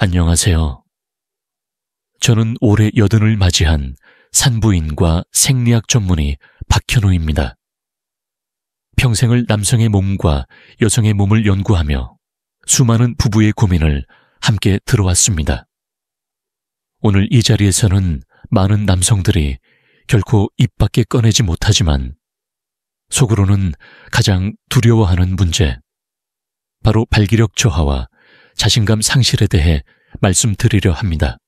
안녕하세요. 저는 올해 80을 맞이한 산부인과 생리학 전문의 박현우입니다. 평생을 남성의 몸과 여성의 몸을 연구하며 수많은 부부의 고민을 함께 들어왔습니다. 오늘 이 자리에서는 많은 남성들이 결코 입 밖에 꺼내지 못하지만 속으로는 가장 두려워하는 문제, 바로 발기력 저하와 자신감 상실에 대해 말씀드리려 합니다.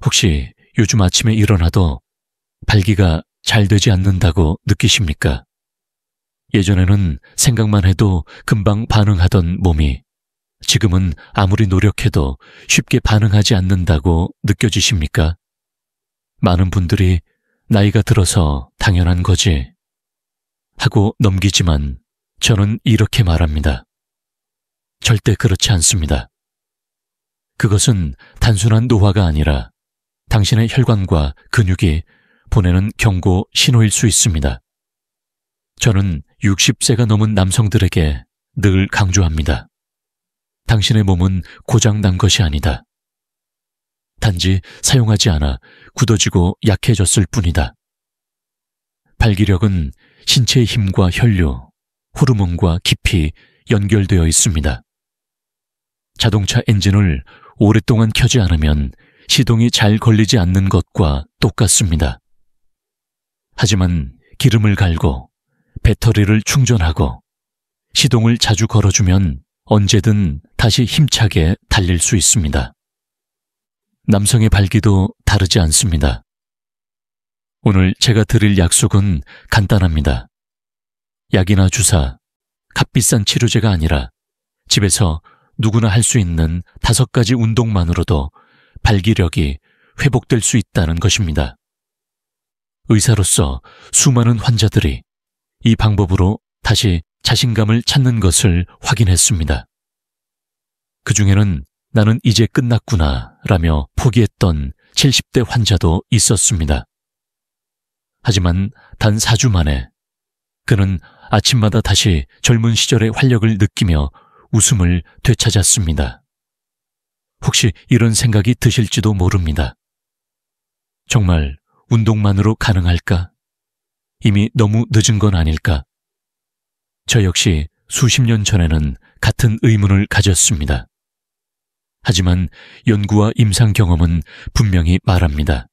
혹시 요즘 아침에 일어나도 발기가 잘 되지 않는다고 느끼십니까? 예전에는 생각만 해도 금방 반응하던 몸이 지금은 아무리 노력해도 쉽게 반응하지 않는다고 느껴지십니까? 많은 분들이 나이가 들어서 당연한 거지 하고 넘기지만 저는 이렇게 말합니다. 절대 그렇지 않습니다. 그것은 단순한 노화가 아니라 당신의 혈관과 근육이 보내는 경고 신호일 수 있습니다. 저는 60세가 넘은 남성들에게 늘 강조합니다. 당신의 몸은 고장난 것이 아니다. 단지 사용하지 않아 굳어지고 약해졌을 뿐이다. 발기력은 신체의 힘과 혈류, 호르몬과 깊이 연결되어 있습니다. 자동차 엔진을 오랫동안 켜지 않으면 시동이 잘 걸리지 않는 것과 똑같습니다. 하지만 기름을 갈고 배터리를 충전하고 시동을 자주 걸어주면 언제든 다시 힘차게 달릴 수 있습니다. 남성의 발기도 다르지 않습니다. 오늘 제가 드릴 약속은 간단합니다. 약이나 주사, 값비싼 치료제가 아니라 집에서 누구나 할 수 있는 5가지 운동만으로도 발기력이 회복될 수 있다는 것입니다. 의사로서 수많은 환자들이 이 방법으로 다시 자신감을 찾는 것을 확인했습니다. 그 중에는 나는 이제 끝났구나 라며 포기했던 70대 환자도 있었습니다. 하지만 단 4주 만에 그는 아침마다 다시 젊은 시절의 활력을 느끼며 웃음을 되찾았습니다. 혹시 이런 생각이 드실지도 모릅니다. 정말 운동만으로 가능할까? 이미 너무 늦은 건 아닐까? 저 역시 수십 년 전에는 같은 의문을 가졌습니다. 하지만 연구와 임상 경험은 분명히 말합니다.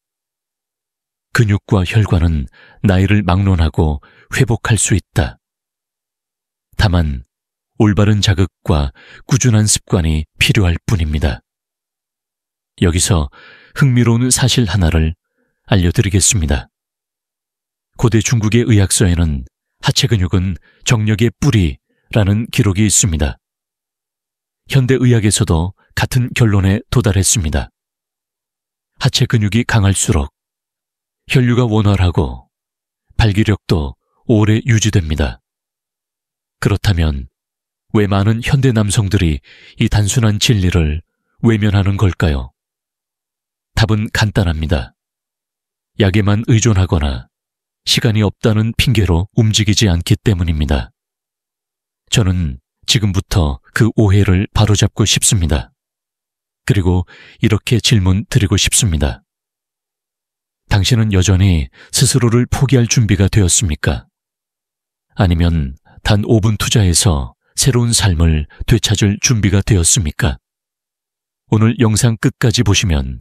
근육과 혈관은 나이를 막론하고 회복할 수 있다. 다만 올바른 자극과 꾸준한 습관이 필요할 뿐입니다. 여기서 흥미로운 사실 하나를 알려드리겠습니다. 고대 중국의 의학서에는 하체 근육은 정력의 뿌리라는 기록이 있습니다. 현대 의학에서도 같은 결론에 도달했습니다. 하체 근육이 강할수록 혈류가 원활하고 발기력도 오래 유지됩니다. 그렇다면 왜 많은 현대 남성들이 이 단순한 진리를 외면하는 걸까요? 답은 간단합니다. 약에만 의존하거나 시간이 없다는 핑계로 움직이지 않기 때문입니다. 저는 지금부터 그 오해를 바로잡고 싶습니다. 그리고 이렇게 질문 드리고 싶습니다. 당신은 여전히 스스로를 포기할 준비가 되었습니까? 아니면 단 5분 투자해서 새로운 삶을 되찾을 준비가 되었습니까? 오늘 영상 끝까지 보시면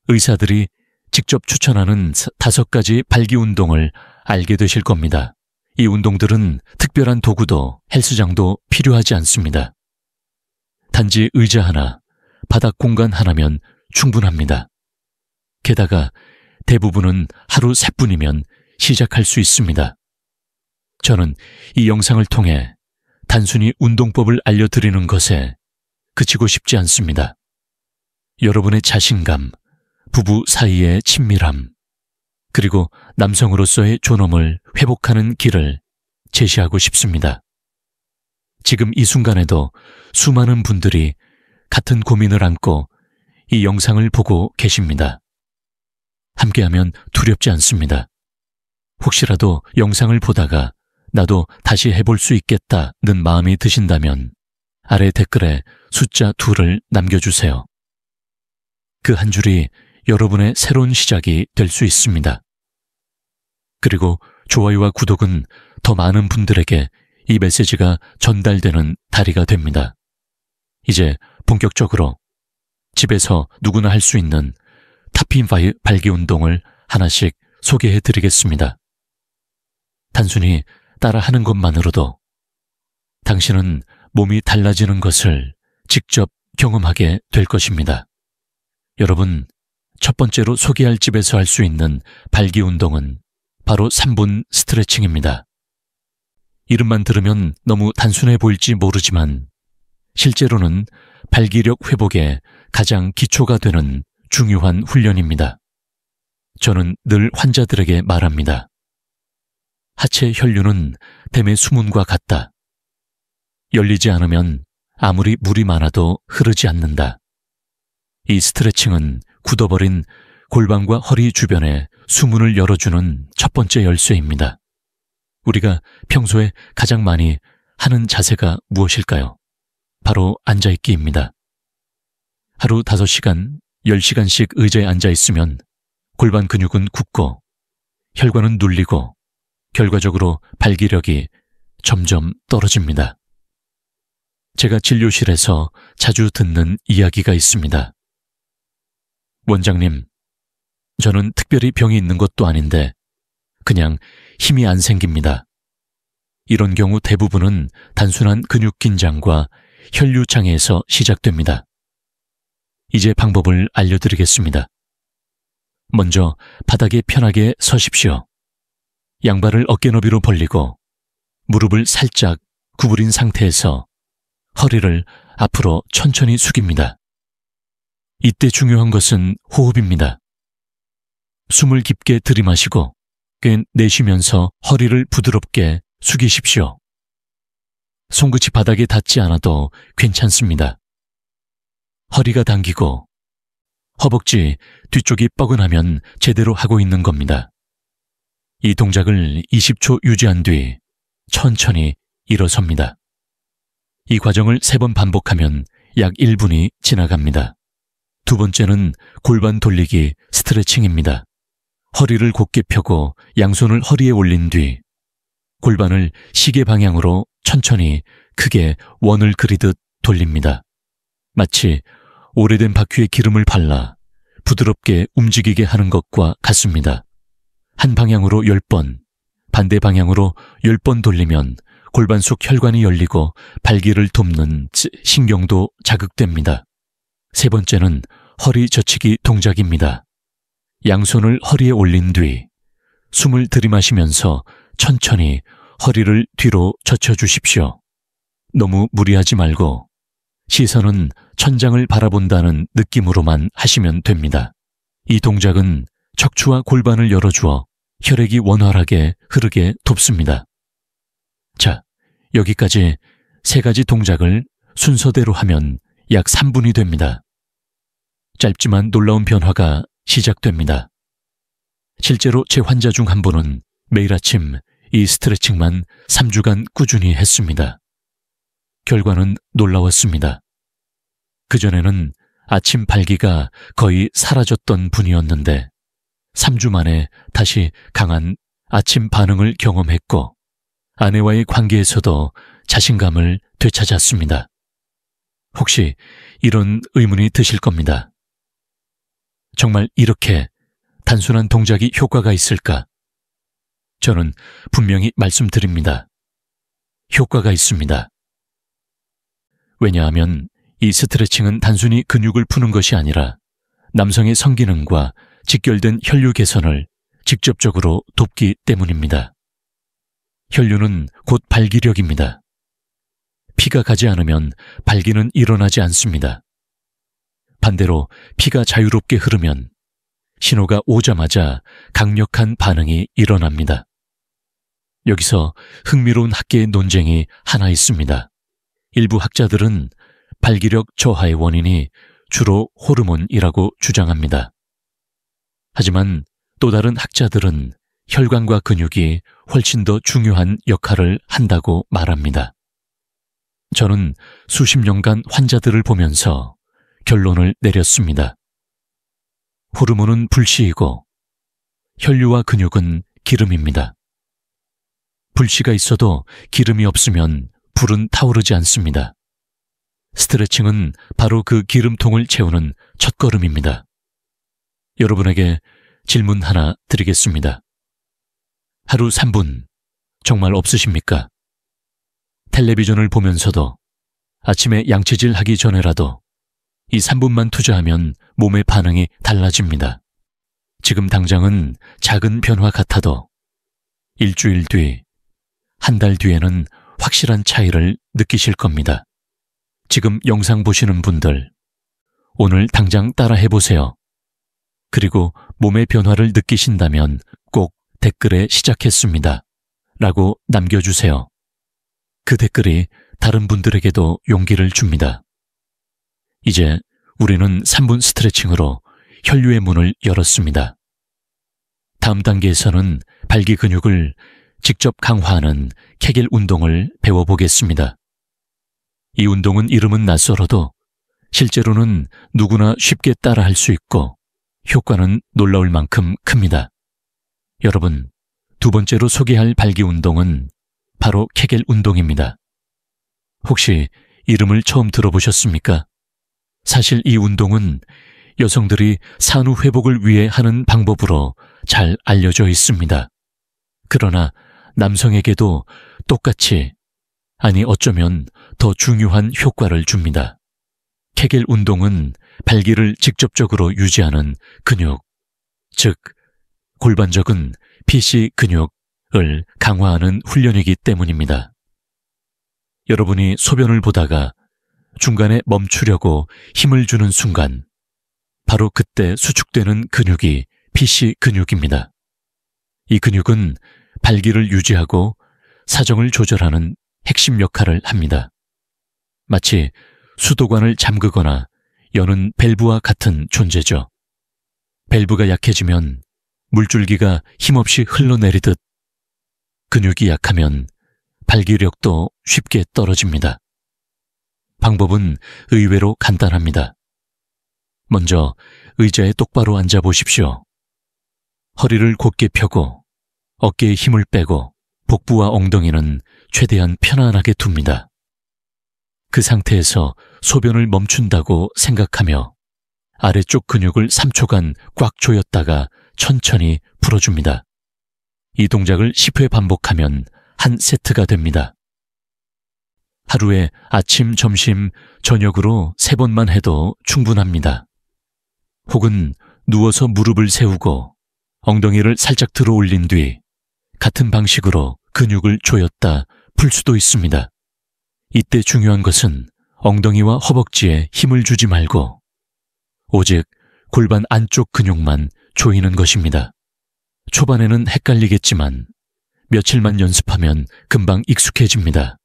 의사들이 직접 추천하는 5가지 발기 운동을 알게 되실 겁니다. 이 운동들은 특별한 도구도 헬스장도 필요하지 않습니다. 단지 의자 하나, 바닥 공간 하나면 충분합니다. 게다가 대부분은 하루 3분이면 시작할 수 있습니다. 저는 이 영상을 통해 단순히 운동법을 알려드리는 것에 그치고 싶지 않습니다. 여러분의 자신감, 부부 사이의 친밀함, 그리고 남성으로서의 존엄을 회복하는 길을 제시하고 싶습니다. 지금 이 순간에도 수많은 분들이 같은 고민을 안고 이 영상을 보고 계십니다. 함께하면 두렵지 않습니다. 혹시라도 영상을 보다가 나도 다시 해볼 수 있겠다는 마음이 드신다면 아래 댓글에 숫자 2를 남겨주세요. 그 한 줄이 여러분의 새로운 시작이 될 수 있습니다. 그리고 좋아요와 구독은 더 많은 분들에게 이 메시지가 전달되는 다리가 됩니다. 이제 본격적으로 집에서 누구나 할 수 있는 타피인파이 발기 운동을 하나씩 소개해 드리겠습니다. 단순히 따라하는 것만으로도 당신은 몸이 달라지는 것을 직접 경험하게 될 것입니다. 여러분, 첫 번째로 소개할 집에서 할 수 있는 발기 운동은 바로 3분 스트레칭입니다. 이름만 들으면 너무 단순해 보일지 모르지만 실제로는 발기력 회복에 가장 기초가 되는 중요한 훈련입니다. 저는 늘 환자들에게 말합니다. 하체 혈류는 댐의 수문과 같다. 열리지 않으면 아무리 물이 많아도 흐르지 않는다. 이 스트레칭은 굳어버린 골반과 허리 주변에 수문을 열어주는 첫 번째 열쇠입니다. 우리가 평소에 가장 많이 하는 자세가 무엇일까요? 바로 앉아있기입니다. 하루 5시간, 10시간씩 의자에 앉아있으면 골반 근육은 굳고 혈관은 눌리고 결과적으로 발기력이 점점 떨어집니다. 제가 진료실에서 자주 듣는 이야기가 있습니다. 원장님, 저는 특별히 병이 있는 것도 아닌데 그냥 힘이 안 생깁니다. 이런 경우 대부분은 단순한 근육 긴장과 혈류 장애에서 시작됩니다. 이제 방법을 알려드리겠습니다. 먼저 바닥에 편하게 서십시오. 양발을 어깨 너비로 벌리고 무릎을 살짝 구부린 상태에서 허리를 앞으로 천천히 숙입니다. 이때 중요한 것은 호흡입니다. 숨을 깊게 들이마시고 꽤 내쉬면서 허리를 부드럽게 숙이십시오. 손끝이 바닥에 닿지 않아도 괜찮습니다. 허리가 당기고 허벅지 뒤쪽이 뻐근하면 제대로 하고 있는 겁니다. 이 동작을 20초 유지한 뒤 천천히 일어섭니다. 이 과정을 3번 반복하면 약 1분이 지나갑니다. 두 번째는 골반 돌리기 스트레칭입니다. 허리를 곧게 펴고 양손을 허리에 올린 뒤 골반을 시계 방향으로 천천히 크게 원을 그리듯 돌립니다. 마치 오래된 바퀴에 기름을 발라 부드럽게 움직이게 하는 것과 같습니다. 한 방향으로 10번, 반대 방향으로 10번 돌리면 골반 속 혈관이 열리고 발기를 돕는 신경도 자극됩니다. 세 번째는 허리 젖히기 동작입니다. 양손을 허리에 올린 뒤 숨을 들이마시면서 천천히 허리를 뒤로 젖혀주십시오. 너무 무리하지 말고 시선은 천장을 바라본다는 느낌으로만 하시면 됩니다. 이 동작은 척추와 골반을 열어주어 혈액이 원활하게 흐르게 돕습니다. 자, 여기까지 3가지 동작을 순서대로 하면 약 3분이 됩니다. 짧지만 놀라운 변화가 시작됩니다. 실제로 제 환자 중 한 분은 매일 아침 이 스트레칭만 3주간 꾸준히 했습니다. 결과는 놀라웠습니다. 그전에는 아침 발기가 거의 사라졌던 분이었는데 3주 만에 다시 강한 아침 반응을 경험했고 아내와의 관계에서도 자신감을 되찾았습니다. 혹시 이런 의문이 드실 겁니다. 정말 이렇게 단순한 동작이 효과가 있을까? 저는 분명히 말씀드립니다. 효과가 있습니다. 왜냐하면 이 스트레칭은 단순히 근육을 푸는 것이 아니라 남성의 성기능과 직결된 혈류 개선을 직접적으로 돕기 때문입니다. 혈류는 곧 발기력입니다. 피가 가지 않으면 발기는 일어나지 않습니다. 반대로 피가 자유롭게 흐르면 신호가 오자마자 강력한 반응이 일어납니다. 여기서 흥미로운 학계의 논쟁이 하나 있습니다. 일부 학자들은 발기력 저하의 원인이 주로 호르몬이라고 주장합니다. 하지만 또 다른 학자들은 혈관과 근육이 훨씬 더 중요한 역할을 한다고 말합니다. 저는 수십 년간 환자들을 보면서 결론을 내렸습니다. 호르몬은 불씨이고 혈류와 근육은 기름입니다. 불씨가 있어도 기름이 없으면 불은 타오르지 않습니다. 스트레칭은 바로 그 기름통을 채우는 첫걸음입니다. 여러분에게 질문 하나 드리겠습니다. 하루 3분 정말 없으십니까? 텔레비전을 보면서도 아침에 양치질 하기 전에라도 이 3분만 투자하면 몸의 반응이 달라집니다. 지금 당장은 작은 변화 같아도 일주일 뒤, 한 달 뒤에는 확실한 차이를 느끼실 겁니다. 지금 영상 보시는 분들, 오늘 당장 따라 해보세요. 그리고 몸의 변화를 느끼신다면 꼭 댓글에 시작했습니다 라고 남겨주세요. 그 댓글이 다른 분들에게도 용기를 줍니다. 이제 우리는 3분 스트레칭으로 혈류의 문을 열었습니다. 다음 단계에서는 발기 근육을 직접 강화하는 케겔 운동을 배워보겠습니다. 이 운동은 이름은 낯설어도 실제로는 누구나 쉽게 따라할 수 있고 효과는 놀라울 만큼 큽니다. 여러분, 두 번째로 소개할 발기 운동은 바로 케겔 운동입니다. 혹시 이름을 처음 들어보셨습니까? 사실 이 운동은 여성들이 산후 회복을 위해 하는 방법으로 잘 알려져 있습니다. 그러나 남성에게도 똑같이, 아니 어쩌면 더 중요한 효과를 줍니다. 케겔 운동은 발기를 직접적으로 유지하는 근육, 즉 골반적인 PC 근육을 강화하는 훈련이기 때문입니다. 여러분이 소변을 보다가 중간에 멈추려고 힘을 주는 순간, 바로 그때 수축되는 근육이 PC 근육입니다. 이 근육은 발기를 유지하고 사정을 조절하는 핵심 역할을 합니다. 마치 수도관을 잠그거나 여는 밸브와 같은 존재죠. 밸브가 약해지면 물줄기가 힘없이 흘러내리듯 근육이 약하면 발기력도 쉽게 떨어집니다. 방법은 의외로 간단합니다. 먼저 의자에 똑바로 앉아 보십시오. 허리를 곧게 펴고 어깨에 힘을 빼고 복부와 엉덩이는 최대한 편안하게 둡니다. 그 상태에서 소변을 멈춘다고 생각하며 아래쪽 근육을 3초간 꽉 조였다가 천천히 풀어줍니다. 이 동작을 10회 반복하면 한 세트가 됩니다. 하루에 아침, 점심, 저녁으로 3번만 해도 충분합니다. 혹은 누워서 무릎을 세우고 엉덩이를 살짝 들어 올린 뒤 같은 방식으로 근육을 조였다 풀 수도 있습니다. 이때 중요한 것은 엉덩이와 허벅지에 힘을 주지 말고 오직 골반 안쪽 근육만 조이는 것입니다. 초반에는 헷갈리겠지만 며칠만 연습하면 금방 익숙해집니다.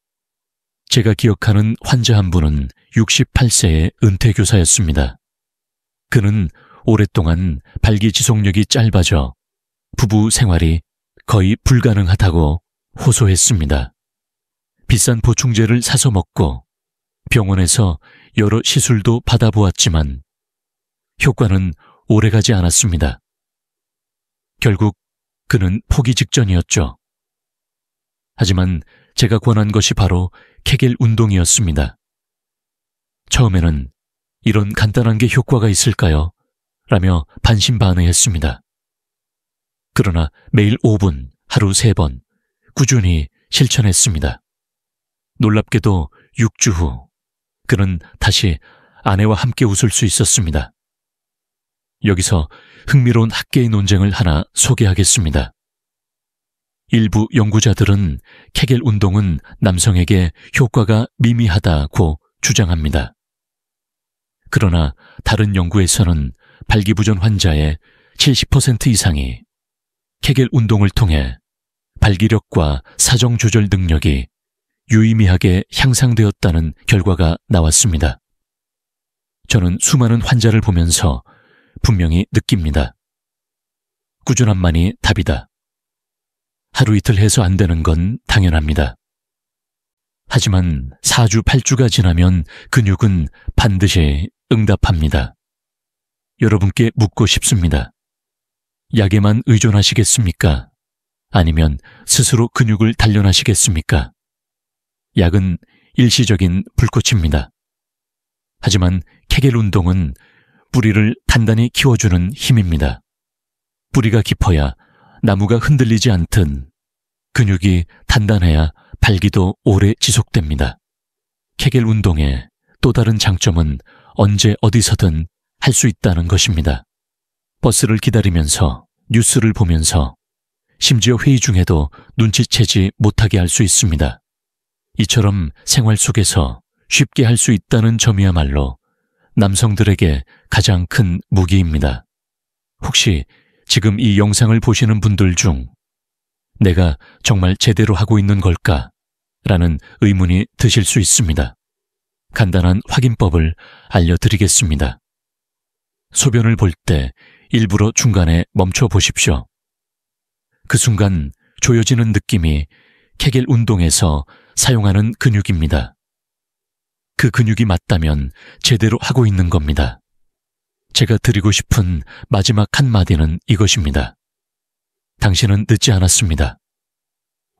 제가 기억하는 환자 한 분은 68세의 은퇴교사였습니다. 그는 오랫동안 발기 지속력이 짧아져 부부 생활이 거의 불가능하다고 호소했습니다. 비싼 보충제를 사서 먹고 병원에서 여러 시술도 받아보았지만 효과는 오래가지 않았습니다. 결국 그는 포기 직전이었죠. 하지만 제가 권한 것이 바로 케겔 운동이었습니다. 처음에는 이런 간단한 게 효과가 있을까요? 라며 반신반의했습니다. 그러나 매일 5분, 하루 3번 꾸준히 실천했습니다. 놀랍게도 6주 후 그는 다시 아내와 함께 웃을 수 있었습니다. 여기서 흥미로운 학계의 논쟁을 하나 소개하겠습니다. 일부 연구자들은 케겔 운동은 남성에게 효과가 미미하다고 주장합니다. 그러나 다른 연구에서는 발기부전 환자의 70% 이상이 케겔 운동을 통해 발기력과 사정 조절 능력이 유의미하게 향상되었다는 결과가 나왔습니다. 저는 수많은 환자를 보면서 분명히 느낍니다. 꾸준함만이 답이다. 하루 이틀 해서 안 되는 건 당연합니다. 하지만 4주, 8주가 지나면 근육은 반드시 응답합니다. 여러분께 묻고 싶습니다. 약에만 의존하시겠습니까? 아니면 스스로 근육을 단련하시겠습니까? 약은 일시적인 불꽃입니다. 하지만 케겔 운동은 뿌리를 단단히 키워주는 힘입니다. 뿌리가 깊어야 나무가 흔들리지 않듯 근육이 단단해야 발기도 오래 지속됩니다. 케겔 운동의 또 다른 장점은 언제 어디서든 할 수 있다는 것입니다. 버스를 기다리면서 뉴스를 보면서 심지어 회의 중에도 눈치채지 못하게 할 수 있습니다. 이처럼 생활 속에서 쉽게 할 수 있다는 점이야말로 남성들에게 가장 큰 무기입니다. 혹시 지금 이 영상을 보시는 분들 중 내가 정말 제대로 하고 있는 걸까? 라는 의문이 드실 수 있습니다. 간단한 확인법을 알려드리겠습니다. 소변을 볼 때 일부러 중간에 멈춰 보십시오. 그 순간 조여지는 느낌이 케겔 운동에서 사용하는 근육입니다. 그 근육이 맞다면 제대로 하고 있는 겁니다. 제가 드리고 싶은 마지막 한마디는 이것입니다. 당신은 늦지 않았습니다.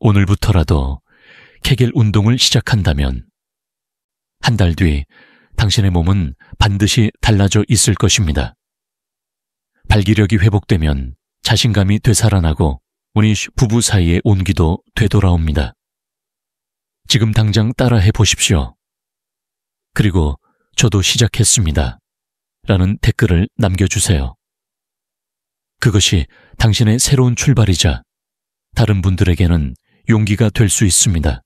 오늘부터라도 케겔 운동을 시작한다면 한 달 뒤 당신의 몸은 반드시 달라져 있을 것입니다. 발기력이 회복되면 자신감이 되살아나고 우리 부부 사이의 온기도 되돌아옵니다. 지금 당장 따라해 보십시오. 그리고 저도 시작했습니다. 라는 댓글을 남겨주세요. 그것이 당신의 새로운 출발이자 다른 분들에게는 용기가 될 수 있습니다.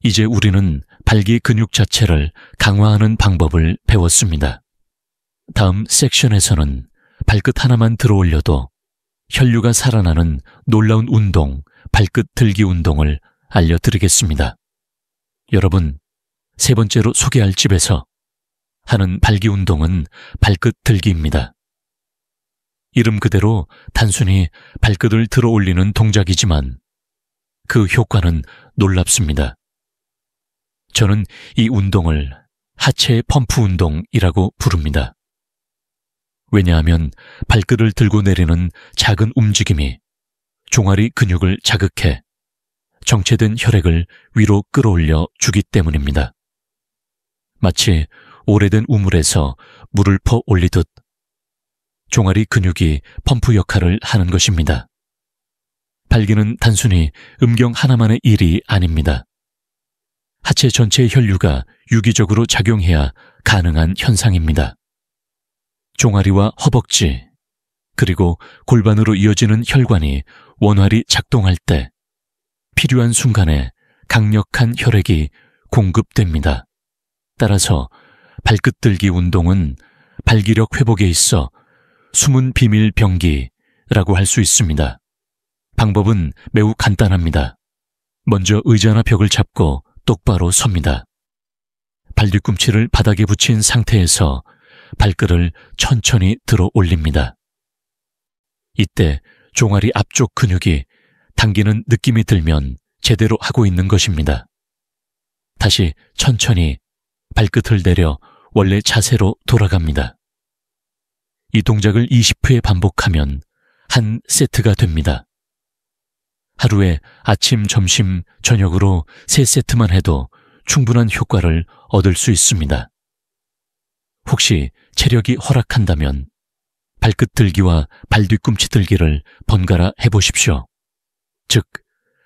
이제 우리는 발기 근육 자체를 강화하는 방법을 배웠습니다. 다음 섹션에서는 발끝 하나만 들어 올려도 혈류가 살아나는 놀라운 운동, 발끝 들기 운동을 알려드리겠습니다. 여러분, 세 번째로 소개할 집에서 하는 발기 운동은 발끝 들기입니다. 이름 그대로 단순히 발끝을 들어 올리는 동작이지만 그 효과는 놀랍습니다. 저는 이 운동을 하체 펌프 운동이라고 부릅니다. 왜냐하면 발끝을 들고 내리는 작은 움직임이 종아리 근육을 자극해 정체된 혈액을 위로 끌어올려 주기 때문입니다. 마치 오래된 우물에서 물을 퍼 올리듯 종아리 근육이 펌프 역할을 하는 것입니다. 발기는 단순히 음경 하나만의 일이 아닙니다. 하체 전체의 혈류가 유기적으로 작용해야 가능한 현상입니다. 종아리와 허벅지, 그리고 골반으로 이어지는 혈관이 원활히 작동할 때 필요한 순간에 강력한 혈액이 공급됩니다. 따라서 발끝 들기 운동은 발기력 회복에 있어 숨은 비밀 병기라고 할 수 있습니다. 방법은 매우 간단합니다. 먼저 의자나 벽을 잡고 똑바로 섭니다. 발뒤꿈치를 바닥에 붙인 상태에서 발끝을 천천히 들어 올립니다. 이때 종아리 앞쪽 근육이 당기는 느낌이 들면 제대로 하고 있는 것입니다. 다시 천천히 발끝을 내려 원래 자세로 돌아갑니다. 이 동작을 20회 반복하면 한 세트가 됩니다. 하루에 아침, 점심, 저녁으로 3세트만 해도 충분한 효과를 얻을 수 있습니다. 혹시 체력이 허락한다면 발끝 들기와 발뒤꿈치 들기를 번갈아 해보십시오. 즉,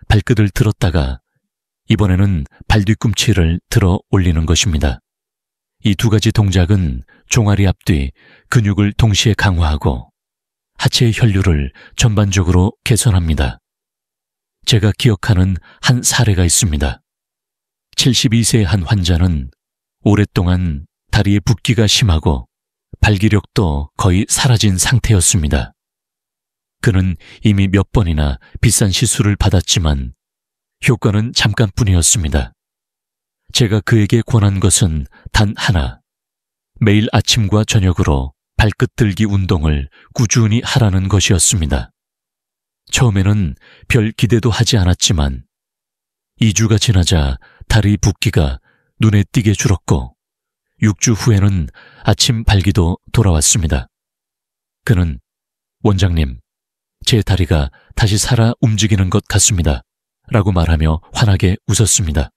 발끝을 들었다가 이번에는 발뒤꿈치를 들어 올리는 것입니다. 이 두 가지 동작은 종아리 앞뒤 근육을 동시에 강화하고 하체의 혈류를 전반적으로 개선합니다. 제가 기억하는 한 사례가 있습니다. 72세의 한 환자는 오랫동안 다리에 붓기가 심하고 발기력도 거의 사라진 상태였습니다. 그는 이미 몇 번이나 비싼 시술을 받았지만 효과는 잠깐뿐이었습니다. 제가 그에게 권한 것은 단 하나, 매일 아침과 저녁으로 발끝 들기 운동을 꾸준히 하라는 것이었습니다. 처음에는 별 기대도 하지 않았지만 2주가 지나자 다리 붓기가 눈에 띄게 줄었고 6주 후에는 아침 발기도 돌아왔습니다. 그는 원장님, 제 다리가 다시 살아 움직이는 것 같습니다. 라고 말하며 환하게 웃었습니다.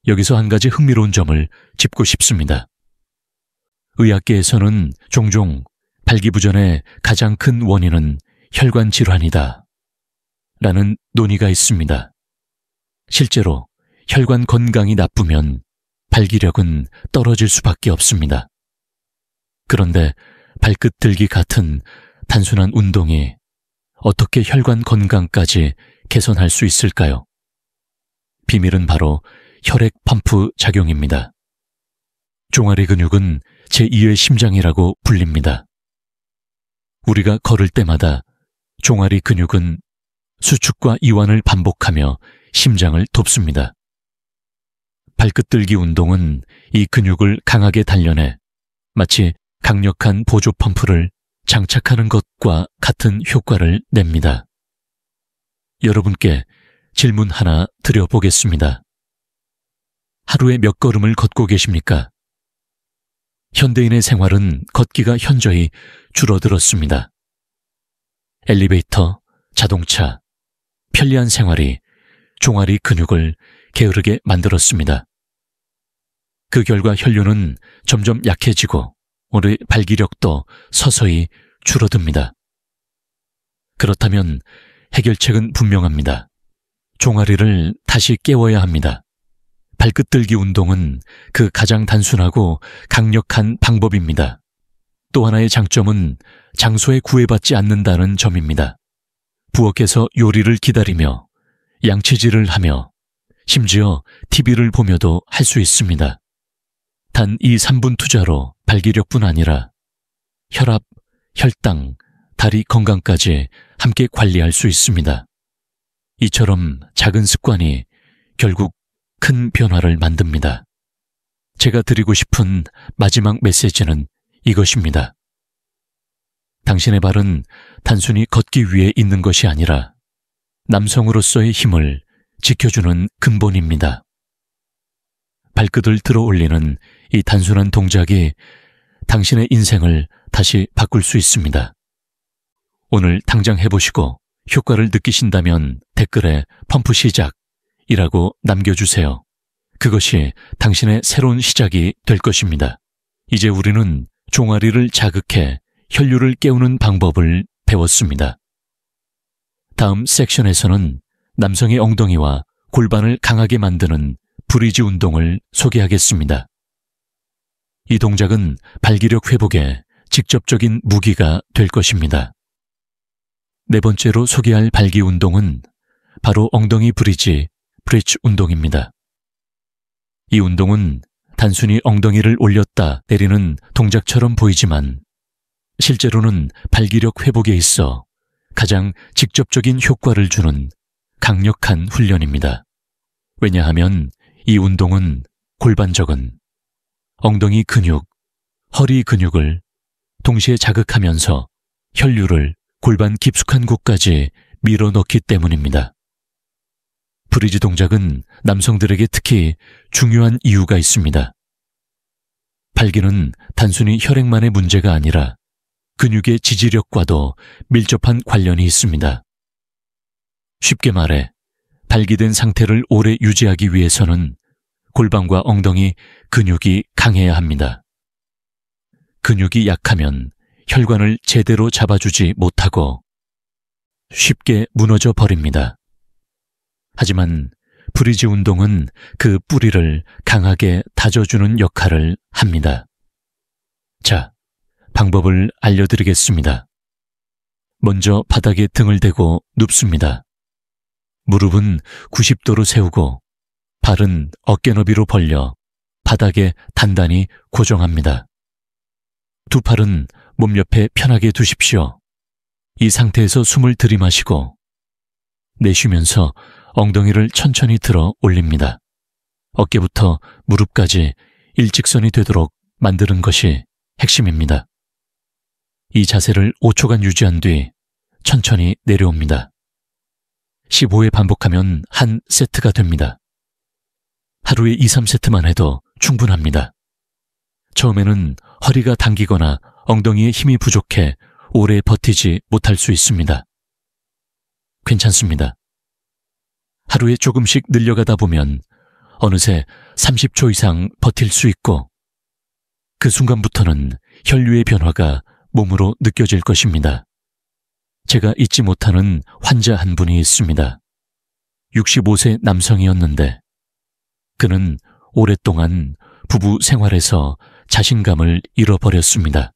여기서 한 가지 흥미로운 점을 짚고 싶습니다. 의학계에서는 종종 발기부전의 가장 큰 원인은 혈관 질환이다 라는 논의가 있습니다. 실제로 혈관 건강이 나쁘면 발기력은 떨어질 수밖에 없습니다. 그런데 발끝 들기 같은 단순한 운동이 어떻게 혈관 건강까지 개선할 수 있을까요? 비밀은 바로 혈액 펌프 작용입니다. 종아리 근육은 제2의 심장이라고 불립니다. 우리가 걸을 때마다 종아리 근육은 수축과 이완을 반복하며 심장을 돕습니다. 발끝 들기 운동은 이 근육을 강하게 단련해 마치 강력한 보조 펌프를 장착하는 것과 같은 효과를 냅니다. 여러분께 질문 하나 드려보겠습니다. 하루에 몇 걸음을 걷고 계십니까? 현대인의 생활은 걷기가 현저히 줄어들었습니다. 엘리베이터, 자동차, 편리한 생활이 종아리 근육을 게으르게 만들었습니다. 그 결과 혈류는 점점 약해지고 우리 발기력도 서서히 줄어듭니다. 그렇다면 해결책은 분명합니다. 종아리를 다시 깨워야 합니다. 발끝 들기 운동은 그 가장 단순하고 강력한 방법입니다. 또 하나의 장점은 장소에 구애받지 않는다는 점입니다. 부엌에서 요리를 기다리며 양치질을 하며 심지어 TV를 보며도 할 수 있습니다. 단 이 3분 투자로 발기력뿐 아니라 혈압, 혈당, 다리 건강까지 함께 관리할 수 있습니다. 이처럼 작은 습관이 결국 큰 변화를 만듭니다. 제가 드리고 싶은 마지막 메시지는 이것입니다. 당신의 발은 단순히 걷기 위해 있는 것이 아니라 남성으로서의 힘을 지켜주는 근본입니다. 발끝을 들어 올리는 이 단순한 동작이 당신의 인생을 다시 바꿀 수 있습니다. 오늘 당장 해보시고 효과를 느끼신다면 댓글에 펌프 시작이라고 남겨주세요. 그것이 당신의 새로운 시작이 될 것입니다. 이제 우리는 종아리를 자극해 혈류를 깨우는 방법을 배웠습니다. 다음 섹션에서는 남성의 엉덩이와 골반을 강하게 만드는 브리지 운동을 소개하겠습니다. 이 동작은 발기력 회복에 직접적인 무기가 될 것입니다. 네 번째로 소개할 발기 운동은 바로 엉덩이 브리지 운동입니다. 이 운동은 단순히 엉덩이를 올렸다 내리는 동작처럼 보이지만 실제로는 발기력 회복에 있어 가장 직접적인 효과를 주는 강력한 훈련입니다. 왜냐하면 이 운동은 골반적은 엉덩이 근육, 허리 근육을 동시에 자극하면서 혈류를 골반 깊숙한 곳까지 밀어넣기 때문입니다. 브리지 동작은 남성들에게 특히 중요한 이유가 있습니다. 발기는 단순히 혈액만의 문제가 아니라 근육의 지지력과도 밀접한 관련이 있습니다. 쉽게 말해 발기된 상태를 오래 유지하기 위해서는 골반과 엉덩이 근육이 강해야 합니다. 근육이 약하면 혈관을 제대로 잡아주지 못하고 쉽게 무너져 버립니다. 하지만 브리지 운동은 그 뿌리를 강하게 다져주는 역할을 합니다. 자, 방법을 알려드리겠습니다. 먼저 바닥에 등을 대고 눕습니다. 무릎은 90도로 세우고 발은 어깨 너비로 벌려 바닥에 단단히 고정합니다. 두 팔은 몸 옆에 편하게 두십시오. 이 상태에서 숨을 들이마시고 내쉬면서 엉덩이를 천천히 들어 올립니다. 어깨부터 무릎까지 일직선이 되도록 만드는 것이 핵심입니다. 이 자세를 5초간 유지한 뒤 천천히 내려옵니다. 15회 반복하면 한 세트가 됩니다. 하루에 2, 3세트만 해도 충분합니다. 처음에는 허리가 당기거나 엉덩이에 힘이 부족해 오래 버티지 못할 수 있습니다. 괜찮습니다. 하루에 조금씩 늘려가다 보면 어느새 30초 이상 버틸 수 있고 그 순간부터는 혈류의 변화가 몸으로 느껴질 것입니다. 제가 잊지 못하는 환자 한 분이 있습니다. 65세 남성이었는데 그는 오랫동안 부부 생활에서 자신감을 잃어버렸습니다.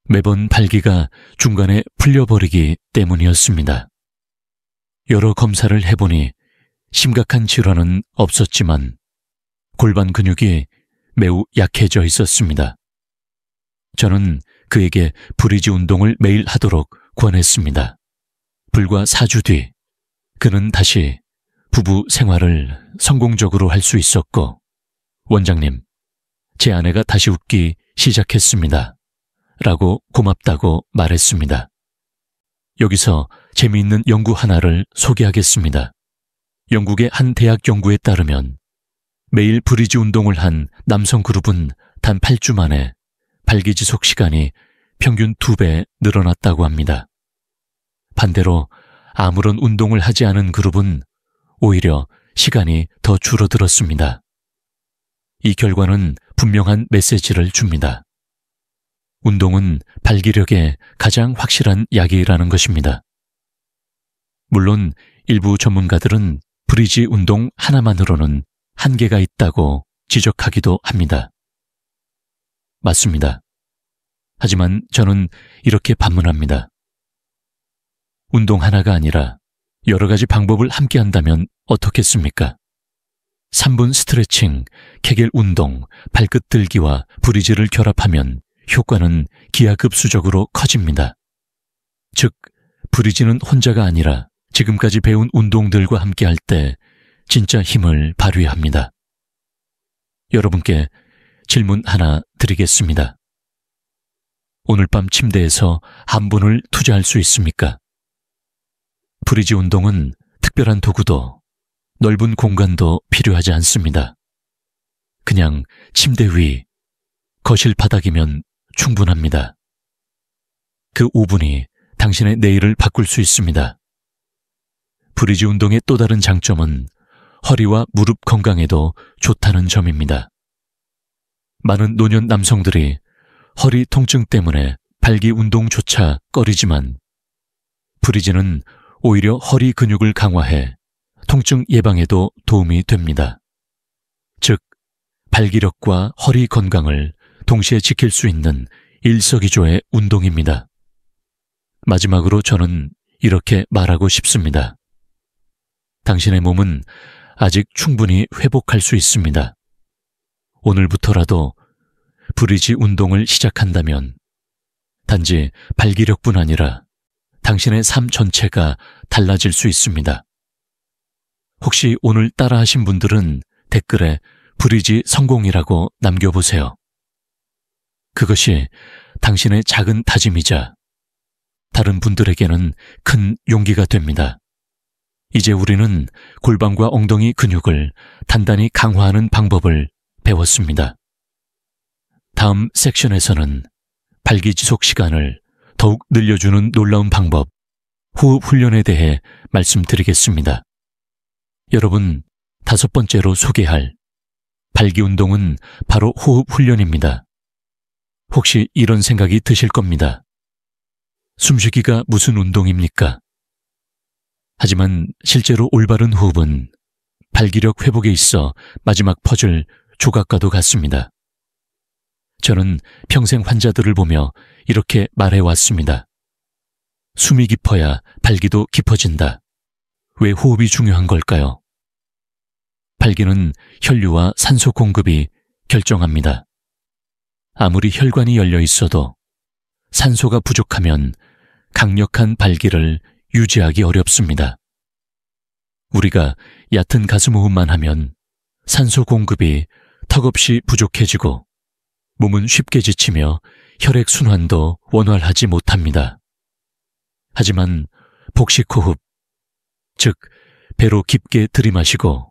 매번 발기가 중간에 풀려버리기 때문이었습니다. 여러 검사를 해보니 심각한 질환은 없었지만 골반 근육이 매우 약해져 있었습니다. 저는 그에게 브리지 운동을 매일 하도록 권했습니다. 불과 4주 뒤 그는 다시 부부 생활을 성공적으로 할 수 있었고, 원장님, 제 아내가 다시 웃기 시작했습니다. 라고 고맙다고 말했습니다. 여기서 재미있는 연구 하나를 소개하겠습니다. 영국의 한 대학 연구에 따르면 매일 브리지 운동을 한 남성 그룹은 단 8주 만에 발기 지속 시간이 평균 2배 늘어났다고 합니다. 반대로 아무런 운동을 하지 않은 그룹은 오히려 시간이 더 줄어들었습니다. 이 결과는 분명한 메시지를 줍니다. 운동은 발기력에 가장 확실한 약이라는 것입니다. 물론 일부 전문가들은 브리지 운동 하나만으로는 한계가 있다고 지적하기도 합니다. 맞습니다. 하지만 저는 이렇게 반문합니다. 운동 하나가 아니라 여러 가지 방법을 함께 한다면 어떻겠습니까? 3분 스트레칭, 케겔 운동, 발끝 들기와 브리지를 결합하면 효과는 기하급수적으로 커집니다. 즉, 브리지는 혼자가 아니라 지금까지 배운 운동들과 함께 할 때 진짜 힘을 발휘합니다. 여러분께 질문 하나 드리겠습니다. 오늘 밤 침대에서 한 분을 투자할 수 있습니까? 브리지 운동은 특별한 도구도 넓은 공간도 필요하지 않습니다. 그냥 침대 위, 거실 바닥이면 충분합니다. 그 5분이 당신의 내일을 바꿀 수 있습니다. 브리지 운동의 또 다른 장점은 허리와 무릎 건강에도 좋다는 점입니다. 많은 노년 남성들이 허리 통증 때문에 발기 운동조차 꺼리지만 브리지는 오히려 허리 근육을 강화해 통증 예방에도 도움이 됩니다. 즉, 발기력과 허리 건강을 동시에 지킬 수 있는 일석이조의 운동입니다. 마지막으로 저는 이렇게 말하고 싶습니다. 당신의 몸은 아직 충분히 회복할 수 있습니다. 오늘부터라도 브리지 운동을 시작한다면 단지 발기력뿐 아니라 당신의 삶 전체가 달라질 수 있습니다. 혹시 오늘 따라하신 분들은 댓글에 브리지 성공이라고 남겨보세요. 그것이 당신의 작은 다짐이자 다른 분들에게는 큰 용기가 됩니다. 이제 우리는 골반과 엉덩이 근육을 단단히 강화하는 방법을 배웠습니다. 다음 섹션에서는 발기 지속 시간을 더욱 늘려주는 놀라운 방법, 호흡 훈련에 대해 말씀드리겠습니다. 여러분, 5번째로 소개할 발기 운동은 바로 호흡 훈련입니다. 혹시 이런 생각이 드실 겁니다. 숨쉬기가 무슨 운동입니까? 하지만 실제로 올바른 호흡은 발기력 회복에 있어 마지막 퍼즐 조각과도 같습니다. 저는 평생 환자들을 보며 이렇게 말해왔습니다. 숨이 깊어야 발기도 깊어진다. 왜 호흡이 중요한 걸까요? 발기는 혈류와 산소 공급이 결정합니다. 아무리 혈관이 열려 있어도 산소가 부족하면 강력한 발기를 유지하기 어렵습니다. 우리가 얕은 가슴 호흡만 하면 산소 공급이 턱없이 부족해지고 몸은 쉽게 지치며 혈액순환도 원활하지 못합니다. 하지만 복식호흡, 즉 배로 깊게 들이마시고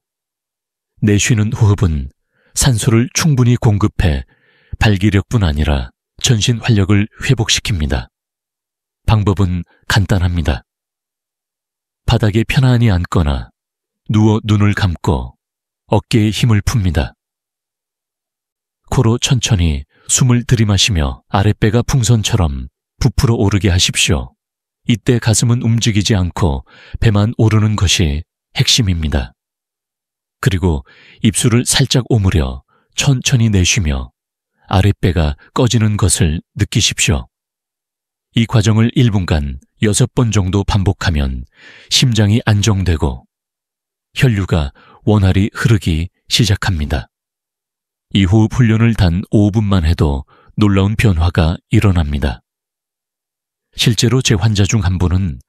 내쉬는 호흡은 산소를 충분히 공급해 발기력뿐 아니라 전신 활력을 회복시킵니다. 방법은 간단합니다. 바닥에 편안히 앉거나 누워 눈을 감고 어깨에 힘을 풉니다. 코로 천천히 숨을 들이마시며 아랫배가 풍선처럼 부풀어 오르게 하십시오. 이때 가슴은 움직이지 않고 배만 오르는 것이 핵심입니다. 그리고 입술을 살짝 오므려 천천히 내쉬며 아랫배가 꺼지는 것을 느끼십시오. 이 과정을 1분간 6번 정도 반복하면 심장이 안정되고 혈류가 원활히 흐르기 시작합니다. 이 호흡 훈련을 단 5분만 해도 놀라운 변화가 일어납니다. 실제로 제 환자 중 한 분은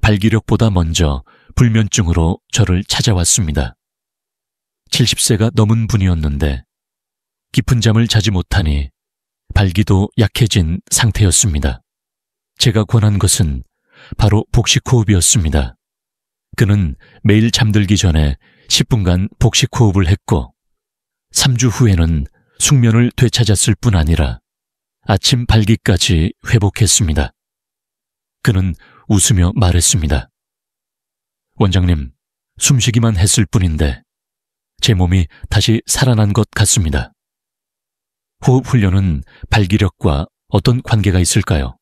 발기력보다 먼저 불면증으로 저를 찾아왔습니다. 70세가 넘은 분이었는데 깊은 잠을 자지 못하니 발기도 약해진 상태였습니다. 제가 권한 것은 바로 복식호흡이었습니다. 그는 매일 잠들기 전에 10분간 복식호흡을 했고 3주 후에는 숙면을 되찾았을 뿐 아니라 아침 발기까지 회복했습니다. 그는 웃으며 말했습니다. 원장님, 숨쉬기만 했을 뿐인데 제 몸이 다시 살아난 것 같습니다. 호흡 훈련은 발기력과 어떤 관계가 있을까요?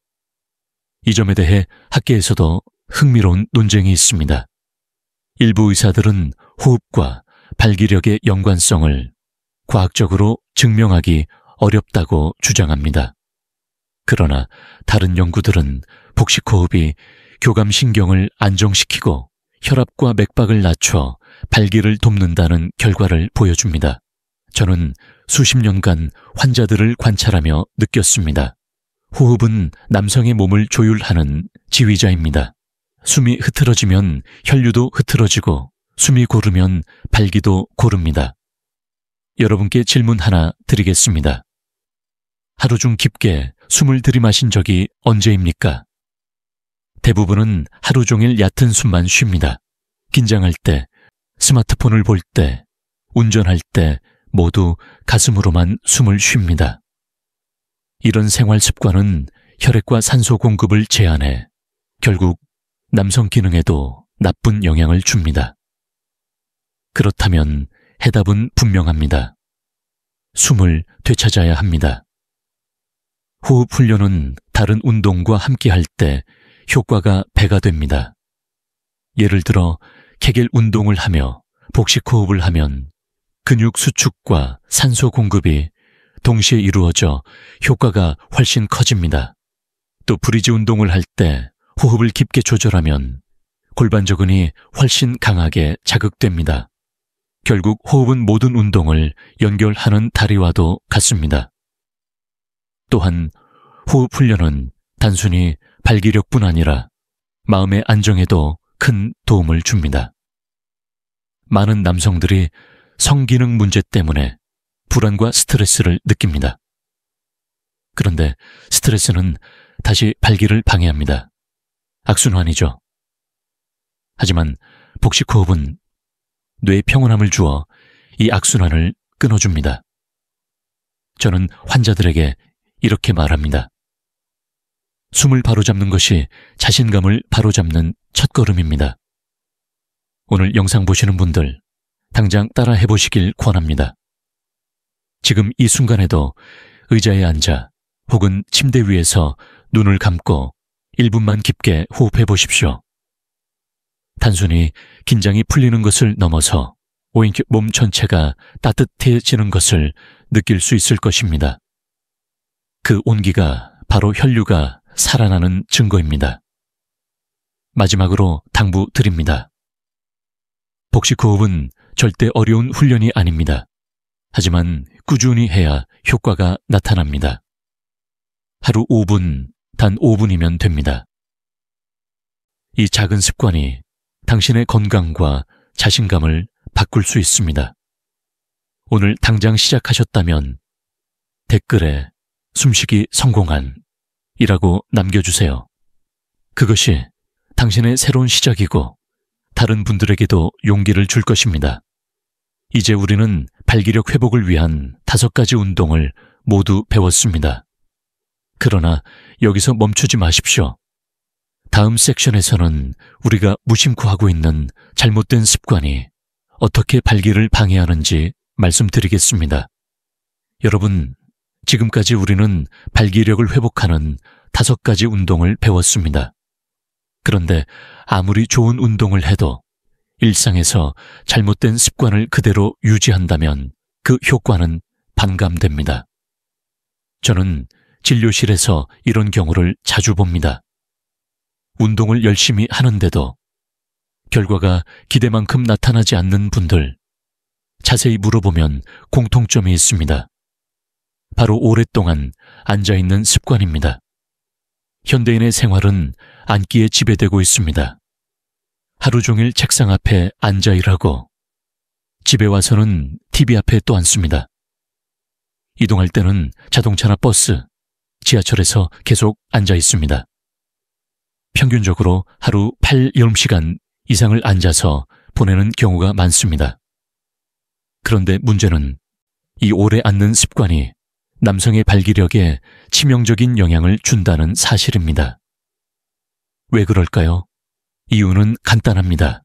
이 점에 대해 학계에서도 흥미로운 논쟁이 있습니다. 일부 의사들은 호흡과 발기력의 연관성을 과학적으로 증명하기 어렵다고 주장합니다. 그러나 다른 연구들은 복식호흡이 교감신경을 안정시키고 혈압과 맥박을 낮춰 발기를 돕는다는 결과를 보여줍니다. 저는 수십 년간 환자들을 관찰하며 느꼈습니다. 호흡은 남성의 몸을 조율하는 지휘자입니다. 숨이 흐트러지면 혈류도 흐트러지고 숨이 고르면 발기도 고릅니다. 여러분께 질문 하나 드리겠습니다. 하루 중 깊게 숨을 들이마신 적이 언제입니까? 대부분은 하루 종일 얕은 숨만 쉽니다. 긴장할 때, 스마트폰을 볼 때, 운전할 때 모두 가슴으로만 숨을 쉽니다. 이런 생활 습관은 혈액과 산소 공급을 제한해 결국 남성 기능에도 나쁜 영향을 줍니다. 그렇다면 해답은 분명합니다. 숨을 되찾아야 합니다. 호흡 훈련은 다른 운동과 함께할 때 효과가 배가 됩니다. 예를 들어 케겔 운동을 하며 복식호흡을 하면 근육 수축과 산소 공급이 동시에 이루어져 효과가 훨씬 커집니다. 또 브리지 운동을 할 때 호흡을 깊게 조절하면 골반저근이 훨씬 강하게 자극됩니다. 결국 호흡은 모든 운동을 연결하는 다리와도 같습니다. 또한 호흡 훈련은 단순히 발기력뿐 아니라 마음의 안정에도 큰 도움을 줍니다. 많은 남성들이 성기능 문제 때문에 불안과 스트레스를 느낍니다. 그런데 스트레스는 다시 발기를 방해합니다. 악순환이죠. 하지만 복식호흡은 뇌에 평온함을 주어 이 악순환을 끊어줍니다. 저는 환자들에게 이렇게 말합니다. 숨을 바로잡는 것이 자신감을 바로잡는 첫걸음입니다. 오늘 영상 보시는 분들 당장 따라 해보시길 권합니다. 지금 이 순간에도 의자에 앉아 혹은 침대 위에서 눈을 감고 1분만 깊게 호흡해 보십시오. 단순히 긴장이 풀리는 것을 넘어서 오히려 몸 전체가 따뜻해지는 것을 느낄 수 있을 것입니다. 그 온기가 바로 혈류가 살아나는 증거입니다. 마지막으로 당부드립니다. 복식호흡은 절대 어려운 훈련이 아닙니다. 하지만 꾸준히 해야 효과가 나타납니다. 하루 5분, 단 5분이면 됩니다. 이 작은 습관이 당신의 건강과 자신감을 바꿀 수 있습니다. 오늘 당장 시작하셨다면 댓글에 숨쉬기 성공한 이라고 남겨주세요. 그것이 당신의 새로운 시작이고 다른 분들에게도 용기를 줄 것입니다. 이제 우리는 발기력 회복을 위한 5가지 운동을 모두 배웠습니다. 그러나 여기서 멈추지 마십시오. 다음 섹션에서는 우리가 무심코 하고 있는 잘못된 습관이 어떻게 발기를 방해하는지 말씀드리겠습니다. 여러분, 지금까지 우리는 발기력을 회복하는 5가지 운동을 배웠습니다. 그런데 아무리 좋은 운동을 해도 일상에서 잘못된 습관을 그대로 유지한다면 그 효과는 반감됩니다. 저는 진료실에서 이런 경우를 자주 봅니다. 운동을 열심히 하는데도 결과가 기대만큼 나타나지 않는 분들, 자세히 물어보면 공통점이 있습니다. 바로 오랫동안 앉아있는 습관입니다. 현대인의 생활은 앉기에 지배되고 있습니다. 하루 종일 책상 앞에 앉아 일하고 집에 와서는 TV 앞에 또 앉습니다. 이동할 때는 자동차나 버스, 지하철에서 계속 앉아 있습니다. 평균적으로 하루 8-10시간 이상을 앉아서 보내는 경우가 많습니다. 그런데 문제는 이 오래 앉는 습관이 남성의 발기력에 치명적인 영향을 준다는 사실입니다. 왜 그럴까요? 이유는 간단합니다.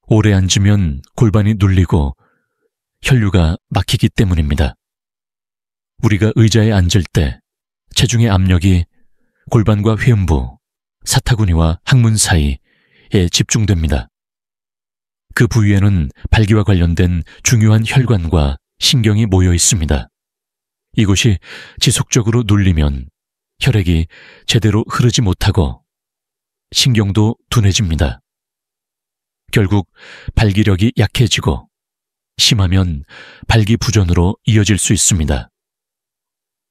오래 앉으면 골반이 눌리고 혈류가 막히기 때문입니다. 우리가 의자에 앉을 때 체중의 압력이 골반과 회음부, 사타구니와 항문 사이에 집중됩니다. 그 부위에는 발기와 관련된 중요한 혈관과 신경이 모여 있습니다. 이곳이 지속적으로 눌리면 혈액이 제대로 흐르지 못하고 신경도 둔해집니다. 결국 발기력이 약해지고 심하면 발기부전으로 이어질 수 있습니다.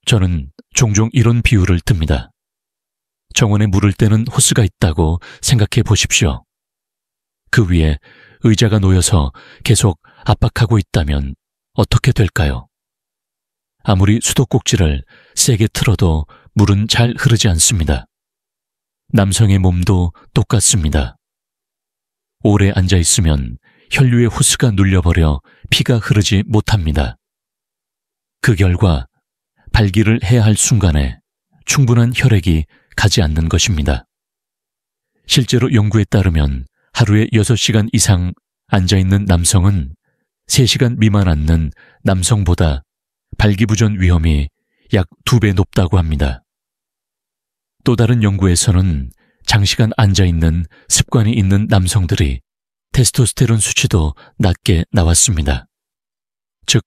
저는 종종 이런 비유를 듭니다. 정원에 물을 때는 호스가 있다고 생각해 보십시오. 그 위에 의자가 놓여서 계속 압박하고 있다면 어떻게 될까요? 아무리 수도꼭지를 세게 틀어도 물은 잘 흐르지 않습니다. 남성의 몸도 똑같습니다. 오래 앉아 있으면 혈류의 호스가 눌려버려 피가 흐르지 못합니다. 그 결과 발기를 해야 할 순간에 충분한 혈액이 가지 않는 것입니다. 실제로 연구에 따르면 하루에 6시간 이상 앉아있는 남성은 3시간 미만 앉는 남성보다 발기부전 위험이 약 2배 높다고 합니다. 또 다른 연구에서는 장시간 앉아있는 습관이 있는 남성들이 테스토스테론 수치도 낮게 나왔습니다. 즉,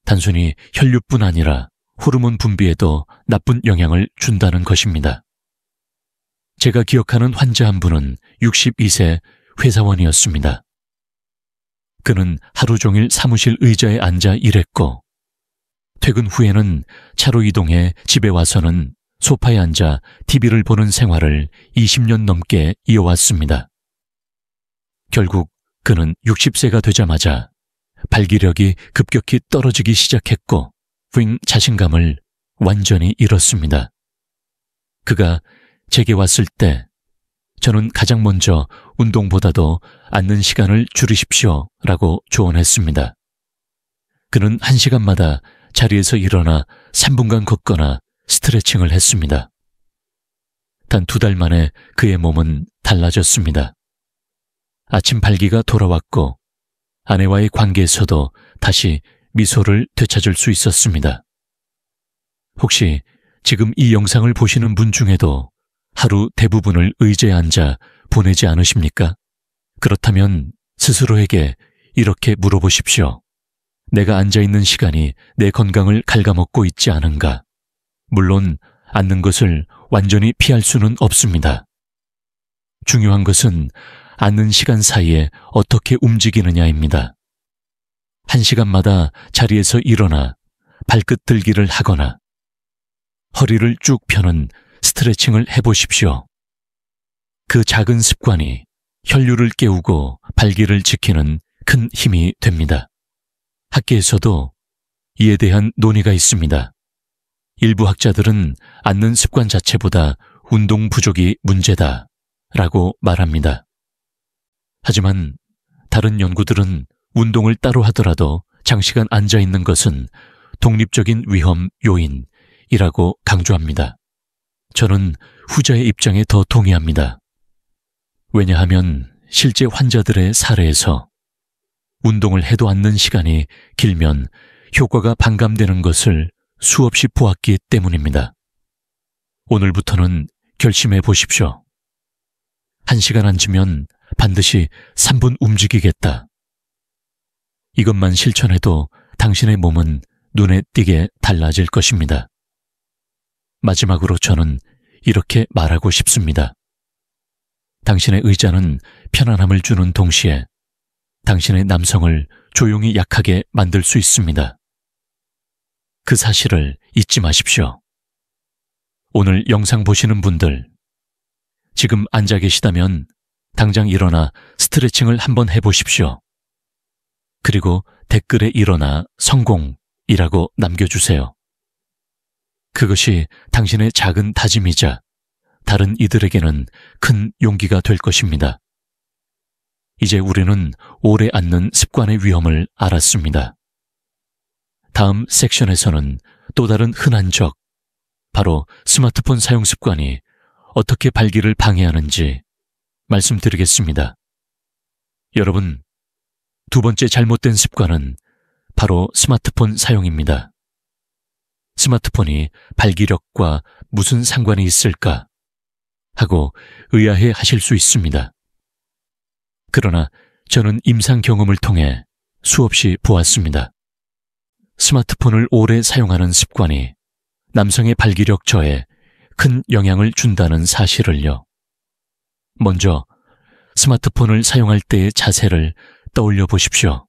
단순히 혈류뿐 아니라 호르몬 분비에도 나쁜 영향을 준다는 것입니다. 제가 기억하는 환자 한 분은 62세 회사원이었습니다. 그는 하루 종일 사무실 의자에 앉아 일했고 퇴근 후에는 차로 이동해 집에 와서는 소파에 앉아 TV를 보는 생활을 20년 넘게 이어왔습니다. 결국 그는 60세가 되자마자 발기력이 급격히 떨어지기 시작했고 자신감을 완전히 잃었습니다. 그가 제게 왔을 때 저는 가장 먼저 운동보다도 앉는 시간을 줄이십시오 라고 조언했습니다. 그는 1시간마다 자리에서 일어나 3분간 걷거나 스트레칭을 했습니다. 단 2달 만에 그의 몸은 달라졌습니다. 아침 발기가 돌아왔고 아내와의 관계에서도 다시 미소를 되찾을 수 있었습니다. 혹시 지금 이 영상을 보시는 분 중에도 하루 대부분을 의자에 앉아 보내지 않으십니까? 그렇다면 스스로에게 이렇게 물어보십시오. 내가 앉아있는 시간이 내 건강을 갉아먹고 있지 않은가? 물론 앉는 것을 완전히 피할 수는 없습니다. 중요한 것은 앉는 시간 사이에 어떻게 움직이느냐입니다. 1시간마다 자리에서 일어나 발끝 들기를 하거나 허리를 쭉 펴는 스트레칭을 해보십시오. 그 작은 습관이 혈류를 깨우고 발기를 지키는 큰 힘이 됩니다. 학계에서도 이에 대한 논의가 있습니다. 일부 학자들은 앉는 습관 자체보다 운동 부족이 문제다 라고 말합니다. 하지만 다른 연구들은 운동을 따로 하더라도 장시간 앉아있는 것은 독립적인 위험 요인이라고 강조합니다. 저는 후자의 입장에 더 동의합니다. 왜냐하면 실제 환자들의 사례에서 운동을 해도 않는 시간이 길면 효과가 반감되는 것을 수없이 보았기 때문입니다. 오늘부터는 결심해 보십시오. 1시간 앉으면 반드시 3분 움직이겠다. 이것만 실천해도 당신의 몸은 눈에 띄게 달라질 것입니다. 마지막으로 저는 이렇게 말하고 싶습니다. 당신의 의자는 편안함을 주는 동시에 당신의 남성을 조용히 약하게 만들 수 있습니다. 그 사실을 잊지 마십시오. 오늘 영상 보시는 분들, 지금 앉아 계시다면 당장 일어나 스트레칭을 한번 해보십시오. 그리고 댓글에 일어나 성공이라고 남겨주세요. 그것이 당신의 작은 다짐이자 다른 이들에게는 큰 용기가 될 것입니다. 이제 우리는 오래 앉는 습관의 위험을 알았습니다. 다음 섹션에서는 또 다른 흔한 적, 바로 스마트폰 사용 습관이 어떻게 발기를 방해하는지 말씀드리겠습니다. 여러분, 두 번째 잘못된 습관은 바로 스마트폰 사용입니다. 스마트폰이 발기력과 무슨 상관이 있을까 하고 의아해 하실 수 있습니다. 그러나 저는 임상 경험을 통해 수없이 보았습니다. 스마트폰을 오래 사용하는 습관이 남성의 발기력 저하에 큰 영향을 준다는 사실을요. 먼저 스마트폰을 사용할 때의 자세를 떠올려 보십시오.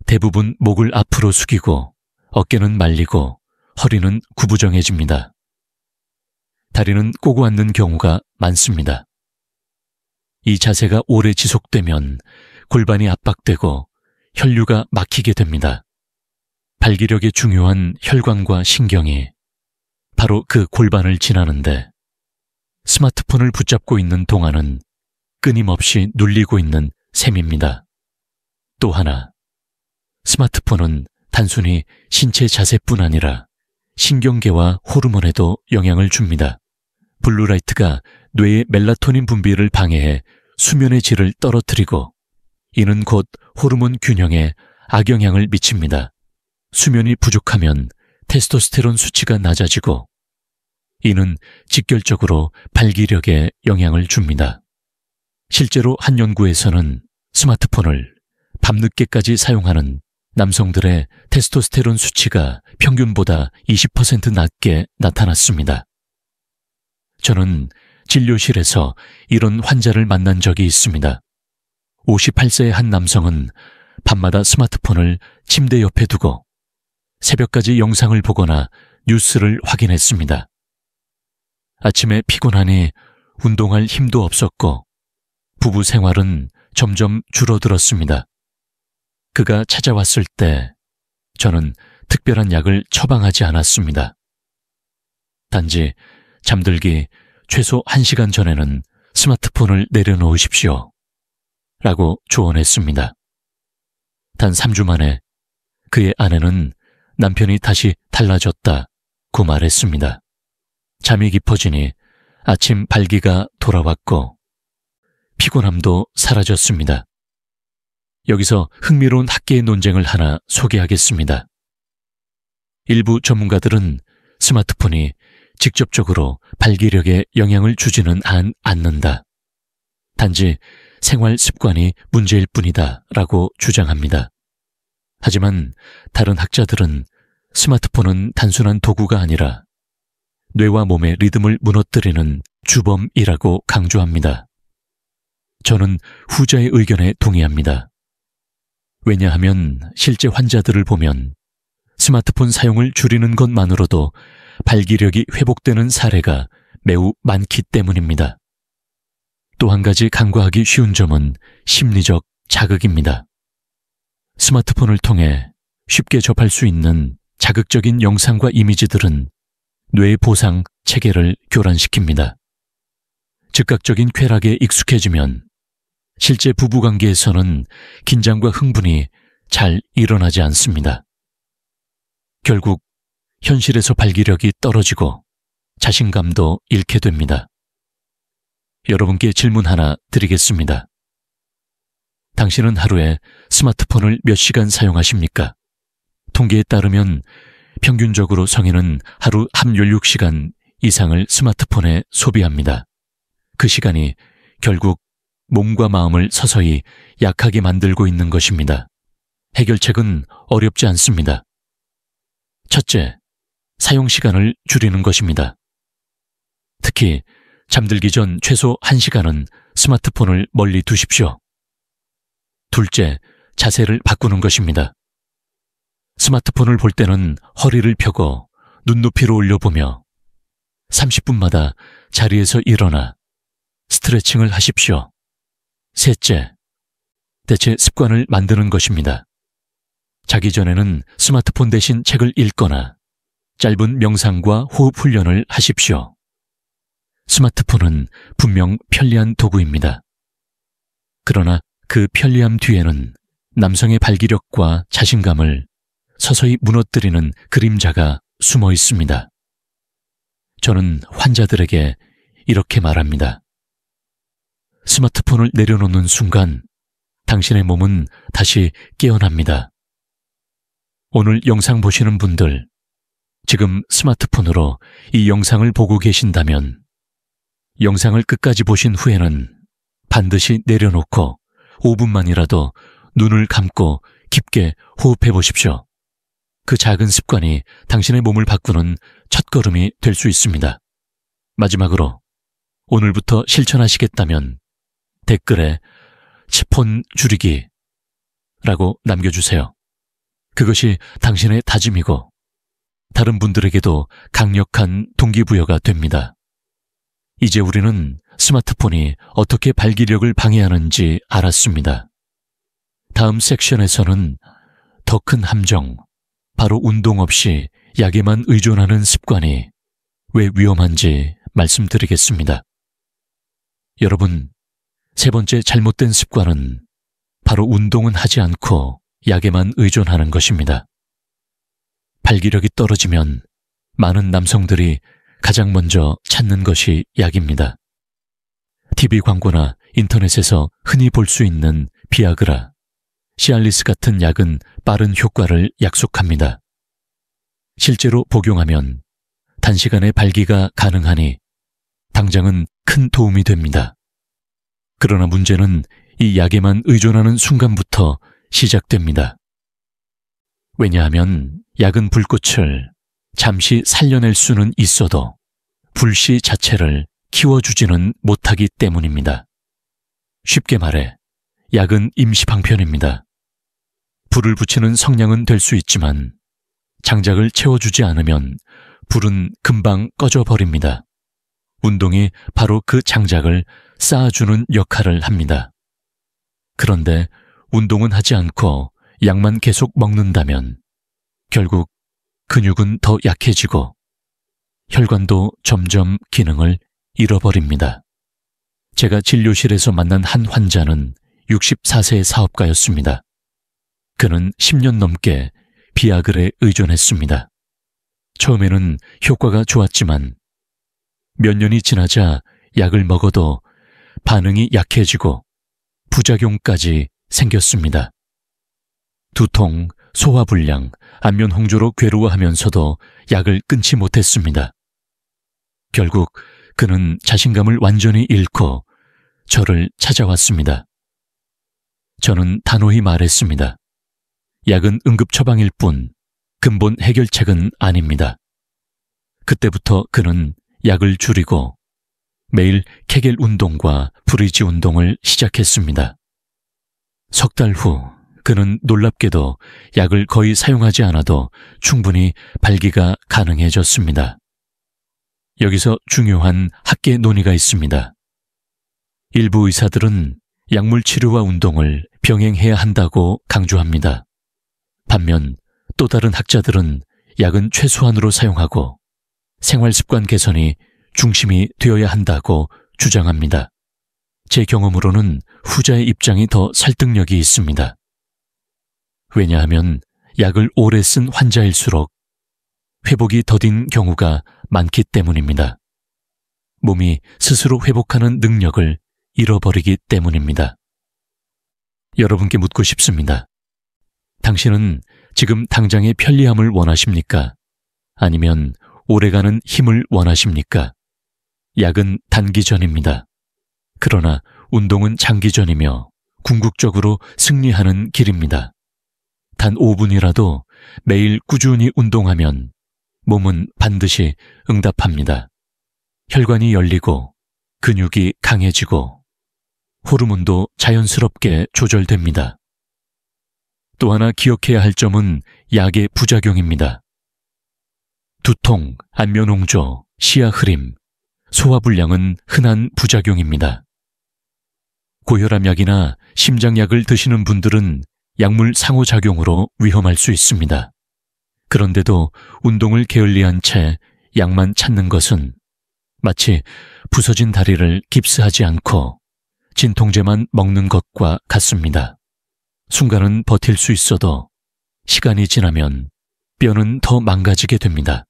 대부분 목을 앞으로 숙이고 어깨는 말리고 허리는 구부정해집니다. 다리는 꼬고 앉는 경우가 많습니다. 이 자세가 오래 지속되면 골반이 압박되고 혈류가 막히게 됩니다. 발기력에 중요한 혈관과 신경이 바로 그 골반을 지나는데 스마트폰을 붙잡고 있는 동안은 끊임없이 눌리고 있는 셈입니다. 또 하나, 스마트폰은 단순히 신체 자세뿐 아니라 신경계와 호르몬에도 영향을 줍니다. 블루라이트가 뇌의 멜라토닌 분비를 방해해 수면의 질을 떨어뜨리고 이는 곧 호르몬 균형에 악영향을 미칩니다. 수면이 부족하면 테스토스테론 수치가 낮아지고 이는 직결적으로 발기력에 영향을 줍니다. 실제로 한 연구에서는 스마트폰을 밤늦게까지 사용하는 남성들의 테스토스테론 수치가 평균보다 20% 낮게 나타났습니다. 저는 진료실에서 이런 환자를 만난 적이 있습니다. 58세의 한 남성은 밤마다 스마트폰을 침대 옆에 두고 새벽까지 영상을 보거나 뉴스를 확인했습니다. 아침에 피곤하니 운동할 힘도 없었고 부부 생활은 점점 줄어들었습니다. 그가 찾아왔을 때 저는 특별한 약을 처방하지 않았습니다. 단지 잠들기 최소 1시간 전에는 스마트폰을 내려놓으십시오. 라고 조언했습니다. 단 3주 만에 그의 아내는 남편이 다시 달라졌다고 말했습니다. 잠이 깊어지니 아침 발기가 돌아왔고 피곤함도 사라졌습니다. 여기서 흥미로운 학계의 논쟁을 하나 소개하겠습니다. 일부 전문가들은 스마트폰이 직접적으로 발기력에 영향을 주지는 않는다. 단지 생활 습관이 문제일 뿐이다 라고 주장합니다. 하지만 다른 학자들은 스마트폰은 단순한 도구가 아니라 뇌와 몸의 리듬을 무너뜨리는 주범이라고 강조합니다. 저는 후자의 의견에 동의합니다. 왜냐하면 실제 환자들을 보면 스마트폰 사용을 줄이는 것만으로도 발기력이 회복되는 사례가 매우 많기 때문입니다. 또 한 가지 간과하기 쉬운 점은 심리적 자극입니다. 스마트폰을 통해 쉽게 접할 수 있는 자극적인 영상과 이미지들은 뇌의 보상 체계를 교란시킵니다. 즉각적인 쾌락에 익숙해지면 실제 부부관계에서는 긴장과 흥분이 잘 일어나지 않습니다. 결국 현실에서 발기력이 떨어지고 자신감도 잃게 됩니다. 여러분께 질문 하나 드리겠습니다. 당신은 하루에 스마트폰을 몇 시간 사용하십니까? 통계에 따르면 평균적으로 성인은 하루 함16 시간 이상을 스마트폰에 소비합니다. 그 시간이 결국 몸과 마음을 서서히 약하게 만들고 있는 것입니다. 해결책은 어렵지 않습니다. 첫째, 사용 시간을 줄이는 것입니다. 특히 잠들기 전 최소 1시간은 스마트폰을 멀리 두십시오. 둘째, 자세를 바꾸는 것입니다. 스마트폰을 볼 때는 허리를 펴고 눈높이로 올려보며 30분마다 자리에서 일어나 스트레칭을 하십시오. 셋째, 대체 습관을 만드는 것입니다. 자기 전에는 스마트폰 대신 책을 읽거나 짧은 명상과 호흡 훈련을 하십시오. 스마트폰은 분명 편리한 도구입니다. 그러나 그 편리함 뒤에는 남성의 발기력과 자신감을 서서히 무너뜨리는 그림자가 숨어 있습니다. 저는 환자들에게 이렇게 말합니다. 스마트폰을 내려놓는 순간 당신의 몸은 다시 깨어납니다. 오늘 영상 보시는 분들, 지금 스마트폰으로 이 영상을 보고 계신다면 영상을 끝까지 보신 후에는 반드시 내려놓고 5분만이라도 눈을 감고 깊게 호흡해 보십시오. 그 작은 습관이 당신의 몸을 바꾸는 첫걸음이 될 수 있습니다. 마지막으로 오늘부터 실천하시겠다면 댓글에 치폰 줄이기 라고 남겨주세요. 그것이 당신의 다짐이고 다른 분들에게도 강력한 동기부여가 됩니다. 이제 우리는 스마트폰이 어떻게 발기력을 방해하는지 알았습니다. 다음 섹션에서는 더 큰 함정, 바로 운동 없이 약에만 의존하는 습관이 왜 위험한지 말씀드리겠습니다. 여러분, 세 번째 잘못된 습관은 바로 운동은 하지 않고 약에만 의존하는 것입니다. 발기력이 떨어지면 많은 남성들이 가장 먼저 찾는 것이 약입니다. TV 광고나 인터넷에서 흔히 볼 수 있는 비아그라, 시알리스 같은 약은 빠른 효과를 약속합니다. 실제로 복용하면 단시간에 발기가 가능하니 당장은 큰 도움이 됩니다. 그러나 문제는 이 약에만 의존하는 순간부터 시작됩니다. 왜냐하면 약은 불꽃을 잠시 살려낼 수는 있어도 불씨 자체를 키워주지는 못하기 때문입니다. 쉽게 말해 약은 임시방편입니다. 불을 붙이는 성냥은 될 수 있지만 장작을 채워주지 않으면 불은 금방 꺼져버립니다. 운동이 바로 그 장작을 쌓아주는 역할을 합니다. 그런데 운동은 하지 않고 약만 계속 먹는다면 결국 근육은 더 약해지고 혈관도 점점 기능을 잃어버립니다. 제가 진료실에서 만난 한 환자는 64세의 사업가였습니다. 그는 10년 넘게 비아그라에 의존했습니다. 처음에는 효과가 좋았지만 몇 년이 지나자 약을 먹어도 반응이 약해지고 부작용까지 생겼습니다. 두통, 소화불량, 안면홍조로 괴로워하면서도 약을 끊지 못했습니다. 결국 그는 자신감을 완전히 잃고 저를 찾아왔습니다. 저는 단호히 말했습니다. 약은 응급처방일 뿐 근본 해결책은 아닙니다. 그때부터 그는 약을 줄이고 매일 케겔 운동과 브리지 운동을 시작했습니다. 석 달 후 그는 놀랍게도 약을 거의 사용하지 않아도 충분히 발기가 가능해졌습니다. 여기서 중요한 학계 논의가 있습니다. 일부 의사들은 약물 치료와 운동을 병행해야 한다고 강조합니다. 반면 또 다른 학자들은 약은 최소한으로 사용하고 생활습관 개선이 중심이 되어야 한다고 주장합니다. 제 경험으로는 후자의 입장이 더 설득력이 있습니다. 왜냐하면 약을 오래 쓴 환자일수록 회복이 더딘 경우가 많기 때문입니다. 몸이 스스로 회복하는 능력을 잃어버리기 때문입니다. 여러분께 묻고 싶습니다. 당신은 지금 당장의 편리함을 원하십니까? 아니면 오래가는 힘을 원하십니까? 약은 단기전입니다. 그러나 운동은 장기전이며 궁극적으로 승리하는 길입니다. 단 5분이라도 매일 꾸준히 운동하면 몸은 반드시 응답합니다. 혈관이 열리고 근육이 강해지고 호르몬도 자연스럽게 조절됩니다. 또 하나 기억해야 할 점은 약의 부작용입니다. 두통, 안면홍조, 시야 흐림, 소화불량은 흔한 부작용입니다. 고혈압 약이나 심장약을 드시는 분들은 약물 상호작용으로 위험할 수 있습니다. 그런데도 운동을 게을리한 채 약만 찾는 것은 마치 부서진 다리를 깁스하지 않고 진통제만 먹는 것과 같습니다. 순간은 버틸 수 있어도 시간이 지나면 뼈는 더 망가지게 됩니다.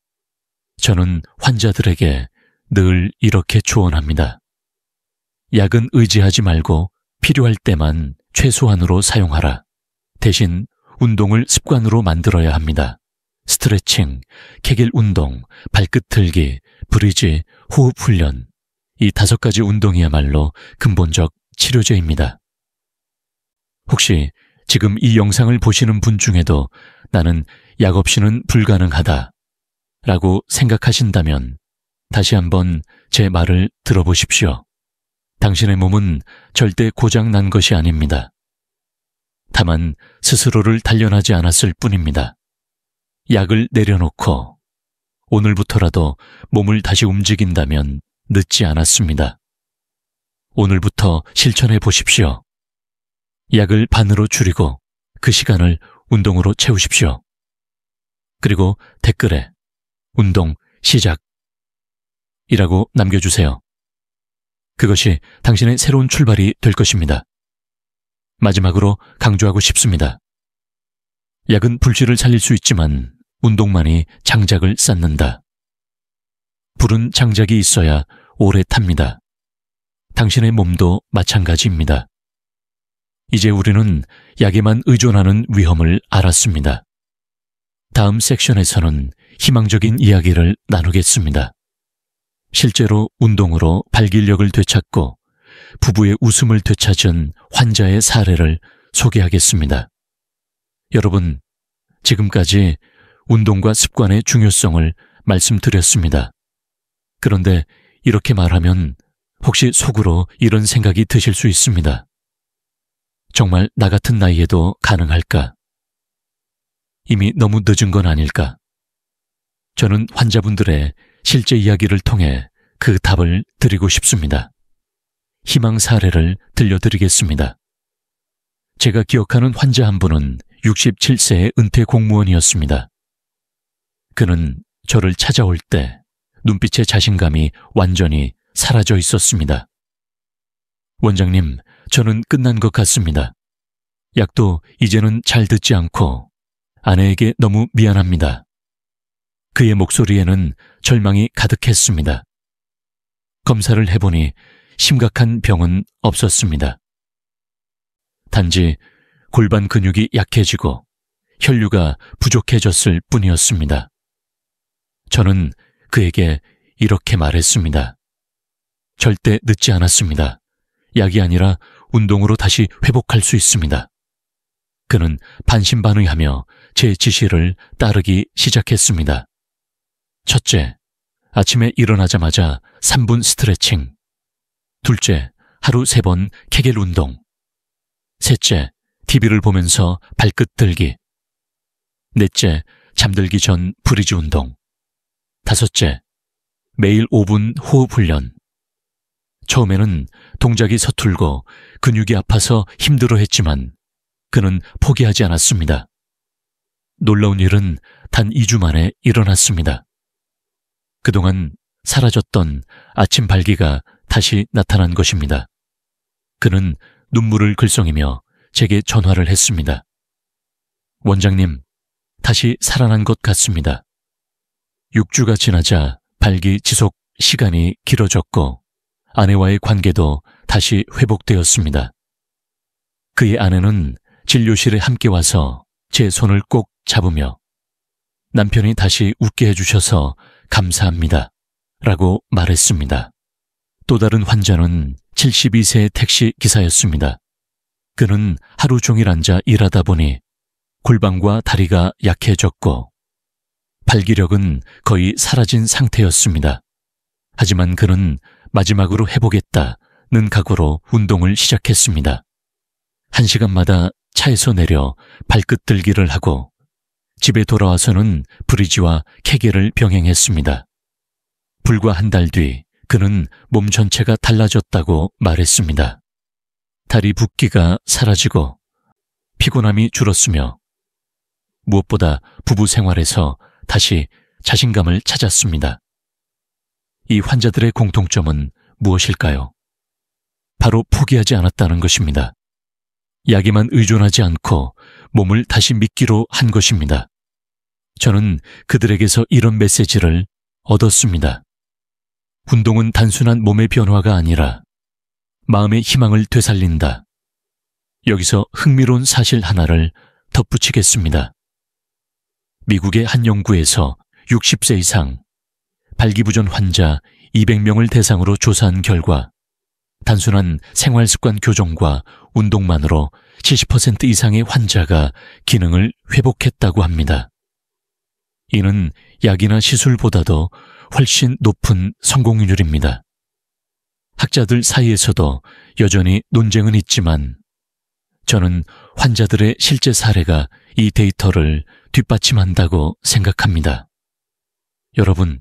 저는 환자들에게 늘 이렇게 조언합니다. 약은 의지하지 말고 필요할 때만 최소한으로 사용하라. 대신 운동을 습관으로 만들어야 합니다. 스트레칭, 케겔 운동, 발끝 들기, 브리지, 호흡 훈련. 이 5가지 운동이야말로 근본적 치료제입니다. 혹시 지금 이 영상을 보시는 분 중에도 나는 약 없이는 불가능하다 라고 생각하신다면 다시 한번 제 말을 들어보십시오. 당신의 몸은 절대 고장 난 것이 아닙니다. 다만 스스로를 단련하지 않았을 뿐입니다. 약을 내려놓고 오늘부터라도 몸을 다시 움직인다면 늦지 않았습니다. 오늘부터 실천해 보십시오. 약을 반으로 줄이고 그 시간을 운동으로 채우십시오. 그리고 댓글에 운동 시작 이라고 남겨주세요. 그것이 당신의 새로운 출발이 될 것입니다. 마지막으로 강조하고 싶습니다. 약은 불씨를 살릴 수 있지만 운동만이 장작을 쌓는다. 불은 장작이 있어야 오래 탑니다. 당신의 몸도 마찬가지입니다. 이제 우리는 약에만 의존하는 위험을 알았습니다. 다음 섹션에서는 희망적인 이야기를 나누겠습니다. 실제로 운동으로 발기력을 되찾고 부부의 웃음을 되찾은 환자의 사례를 소개하겠습니다. 여러분, 지금까지 운동과 습관의 중요성을 말씀드렸습니다. 그런데 이렇게 말하면 혹시 속으로 이런 생각이 드실 수 있습니다. 정말 나 같은 나이에도 가능할까? 이미 너무 늦은 건 아닐까? 저는 환자분들의 실제 이야기를 통해 그 답을 드리고 싶습니다. 희망 사례를 들려드리겠습니다. 제가 기억하는 환자 한 분은 67세의 은퇴 공무원이었습니다. 그는 저를 찾아올 때 눈빛의 자신감이 완전히 사라져 있었습니다. 원장님, 저는 끝난 것 같습니다. 약도 이제는 잘 듣지 않고 아내에게 너무 미안합니다. 그의 목소리에는 절망이 가득했습니다. 검사를 해보니 심각한 병은 없었습니다. 단지 골반 근육이 약해지고 혈류가 부족해졌을 뿐이었습니다. 저는 그에게 이렇게 말했습니다. 절대 늦지 않았습니다. 약이 아니라 운동으로 다시 회복할 수 있습니다. 그는 반신반의하며 제 지시를 따르기 시작했습니다. 첫째, 아침에 일어나자마자 3분 스트레칭. 둘째, 하루 3번 케겔 운동. 셋째, TV를 보면서 발끝 들기. 넷째, 잠들기 전 브리지 운동. 다섯째, 매일 5분 호흡 훈련. 처음에는 동작이 서툴고 근육이 아파서 힘들어했지만 그는 포기하지 않았습니다. 놀라운 일은 단 2주 만에 일어났습니다. 그동안 사라졌던 아침 발기가 다시 나타난 것입니다. 그는 눈물을 글썽이며 제게 전화를 했습니다. 원장님, 다시 살아난 것 같습니다. 6주가 지나자 발기 지속 시간이 길어졌고 아내와의 관계도 다시 회복되었습니다. 그의 아내는 진료실에 함께 와서 제 손을 꼭 잡으며 남편이 다시 웃게 해주셔서 감사합니다 라고 말했습니다. 또 다른 환자는 72세의 택시 기사였습니다. 그는 하루 종일 앉아 일하다 보니 골반과 다리가 약해졌고 발기력은 거의 사라진 상태였습니다. 하지만 그는 마지막으로 해보겠다는 각오로 운동을 시작했습니다. 1시간마다 차에서 내려 발끝 들기를 하고 집에 돌아와서는 브리지와 케겔을 병행했습니다. 불과 한 달 뒤 그는 몸 전체가 달라졌다고 말했습니다. 다리 붓기가 사라지고 피곤함이 줄었으며 무엇보다 부부 생활에서 다시 자신감을 찾았습니다. 이 환자들의 공통점은 무엇일까요? 바로 포기하지 않았다는 것입니다. 약에만 의존하지 않고 몸을 다시 믿기로 한 것입니다. 저는 그들에게서 이런 메시지를 얻었습니다. 운동은 단순한 몸의 변화가 아니라 마음의 희망을 되살린다. 여기서 흥미로운 사실 하나를 덧붙이겠습니다. 미국의 한 연구에서 60세 이상 발기부전 환자 200명을 대상으로 조사한 결과 단순한 생활습관 교정과 운동만으로 70% 이상의 환자가 기능을 회복했다고 합니다. 이는 약이나 시술보다도 훨씬 높은 성공률입니다. 학자들 사이에서도 여전히 논쟁은 있지만 저는 환자들의 실제 사례가 이 데이터를 뒷받침한다고 생각합니다. 여러분,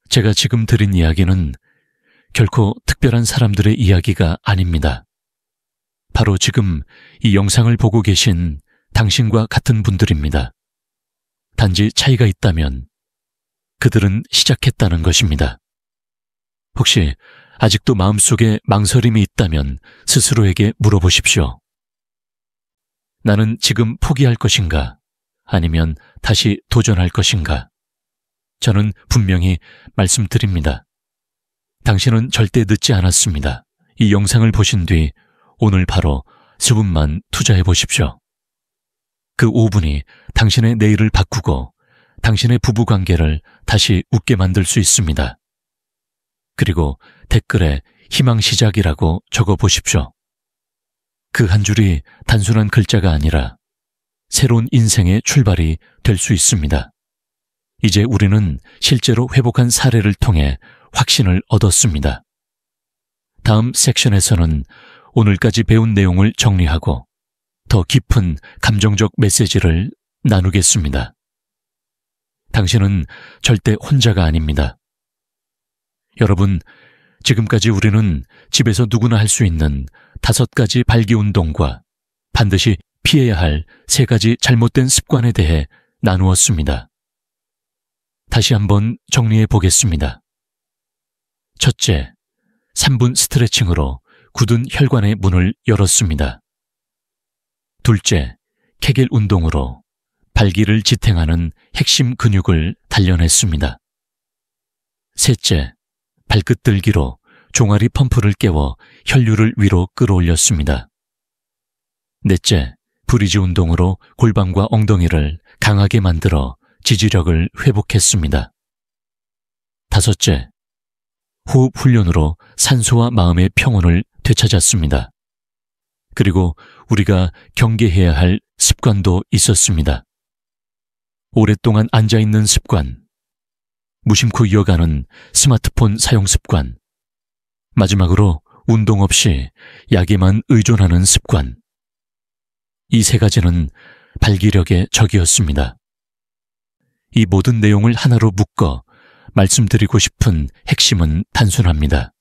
제가 지금 드린 이야기는 결코 특별한 사람들의 이야기가 아닙니다. 바로 지금 이 영상을 보고 계신 당신과 같은 분들입니다. 단지 차이가 있다면 그들은 시작했다는 것입니다. 혹시 아직도 마음속에 망설임이 있다면 스스로에게 물어보십시오. 나는 지금 포기할 것인가? 아니면 다시 도전할 것인가? 저는 분명히 말씀드립니다. 당신은 절대 늦지 않았습니다. 이 영상을 보신 뒤 오늘 바로 수분만 투자해 보십시오. 그 5분이 당신의 내일을 바꾸고 당신의 부부관계를 다시 웃게 만들 수 있습니다. 그리고 댓글에 희망 시작이라고 적어 보십시오. 그 한 줄이 단순한 글자가 아니라 새로운 인생의 출발이 될 수 있습니다. 이제 우리는 실제로 회복한 사례를 통해 확신을 얻었습니다. 다음 섹션에서는 오늘까지 배운 내용을 정리하고 더 깊은 감정적 메시지를 나누겠습니다. 당신은 절대 혼자가 아닙니다. 여러분, 지금까지 우리는 집에서 누구나 할 수 있는 5가지 발기 운동과 반드시 피해야 할 3가지 잘못된 습관에 대해 나누었습니다. 다시 한번 정리해 보겠습니다. 첫째, 3분 스트레칭으로 굳은 혈관의 문을 열었습니다. 둘째, 케겔 운동으로 발기를 지탱하는 핵심 근육을 단련했습니다. 셋째, 발끝 들기로 종아리 펌프를 깨워 혈류를 위로 끌어올렸습니다. 넷째, 브리지 운동으로 골반과 엉덩이를 강하게 만들어 지지력을 회복했습니다. 다섯째, 호흡 훈련으로 산소와 마음의 평온을 되찾았습니다. 그리고 우리가 경계해야 할 습관도 있었습니다. 오랫동안 앉아있는 습관, 무심코 이어가는 스마트폰 사용 습관, 마지막으로 운동 없이 약에만 의존하는 습관. 이 3가지는 발기력의 적이었습니다. 이 모든 내용을 하나로 묶어 말씀드리고 싶은 핵심은 단순합니다.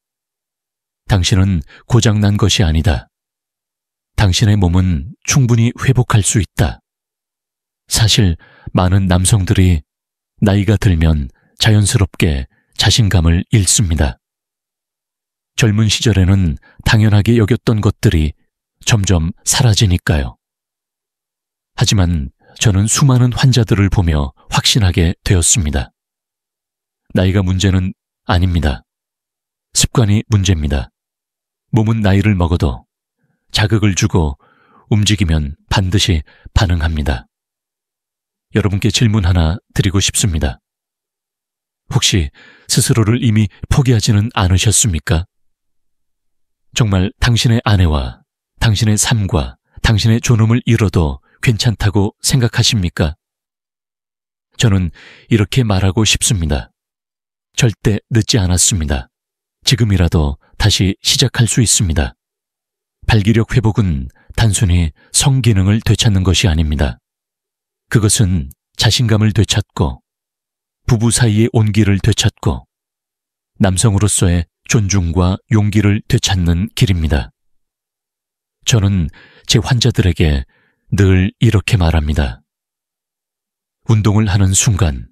당신은 고장난 것이 아니다. 당신의 몸은 충분히 회복할 수 있다. 사실 많은 남성들이 나이가 들면 자연스럽게 자신감을 잃습니다. 젊은 시절에는 당연하게 여겼던 것들이 점점 사라지니까요. 하지만 저는 수많은 환자들을 보며 확신하게 되었습니다. 나이가 문제는 아닙니다. 습관이 문제입니다. 몸은 나이를 먹어도 자극을 주고 움직이면 반드시 반응합니다. 여러분께 질문 하나 드리고 싶습니다. 혹시 스스로를 이미 포기하지는 않으셨습니까? 정말 당신의 아내와 당신의 삶과 당신의 존엄을 잃어도 괜찮다고 생각하십니까? 저는 이렇게 말하고 싶습니다. 절대 늦지 않았습니다. 지금이라도 다시 시작할 수 있습니다. 발기력 회복은 단순히 성기능을 되찾는 것이 아닙니다. 그것은 자신감을 되찾고 부부 사이의 온기를 되찾고 남성으로서의 존중과 용기를 되찾는 길입니다. 저는 제 환자들에게 늘 이렇게 말합니다. 운동을 하는 순간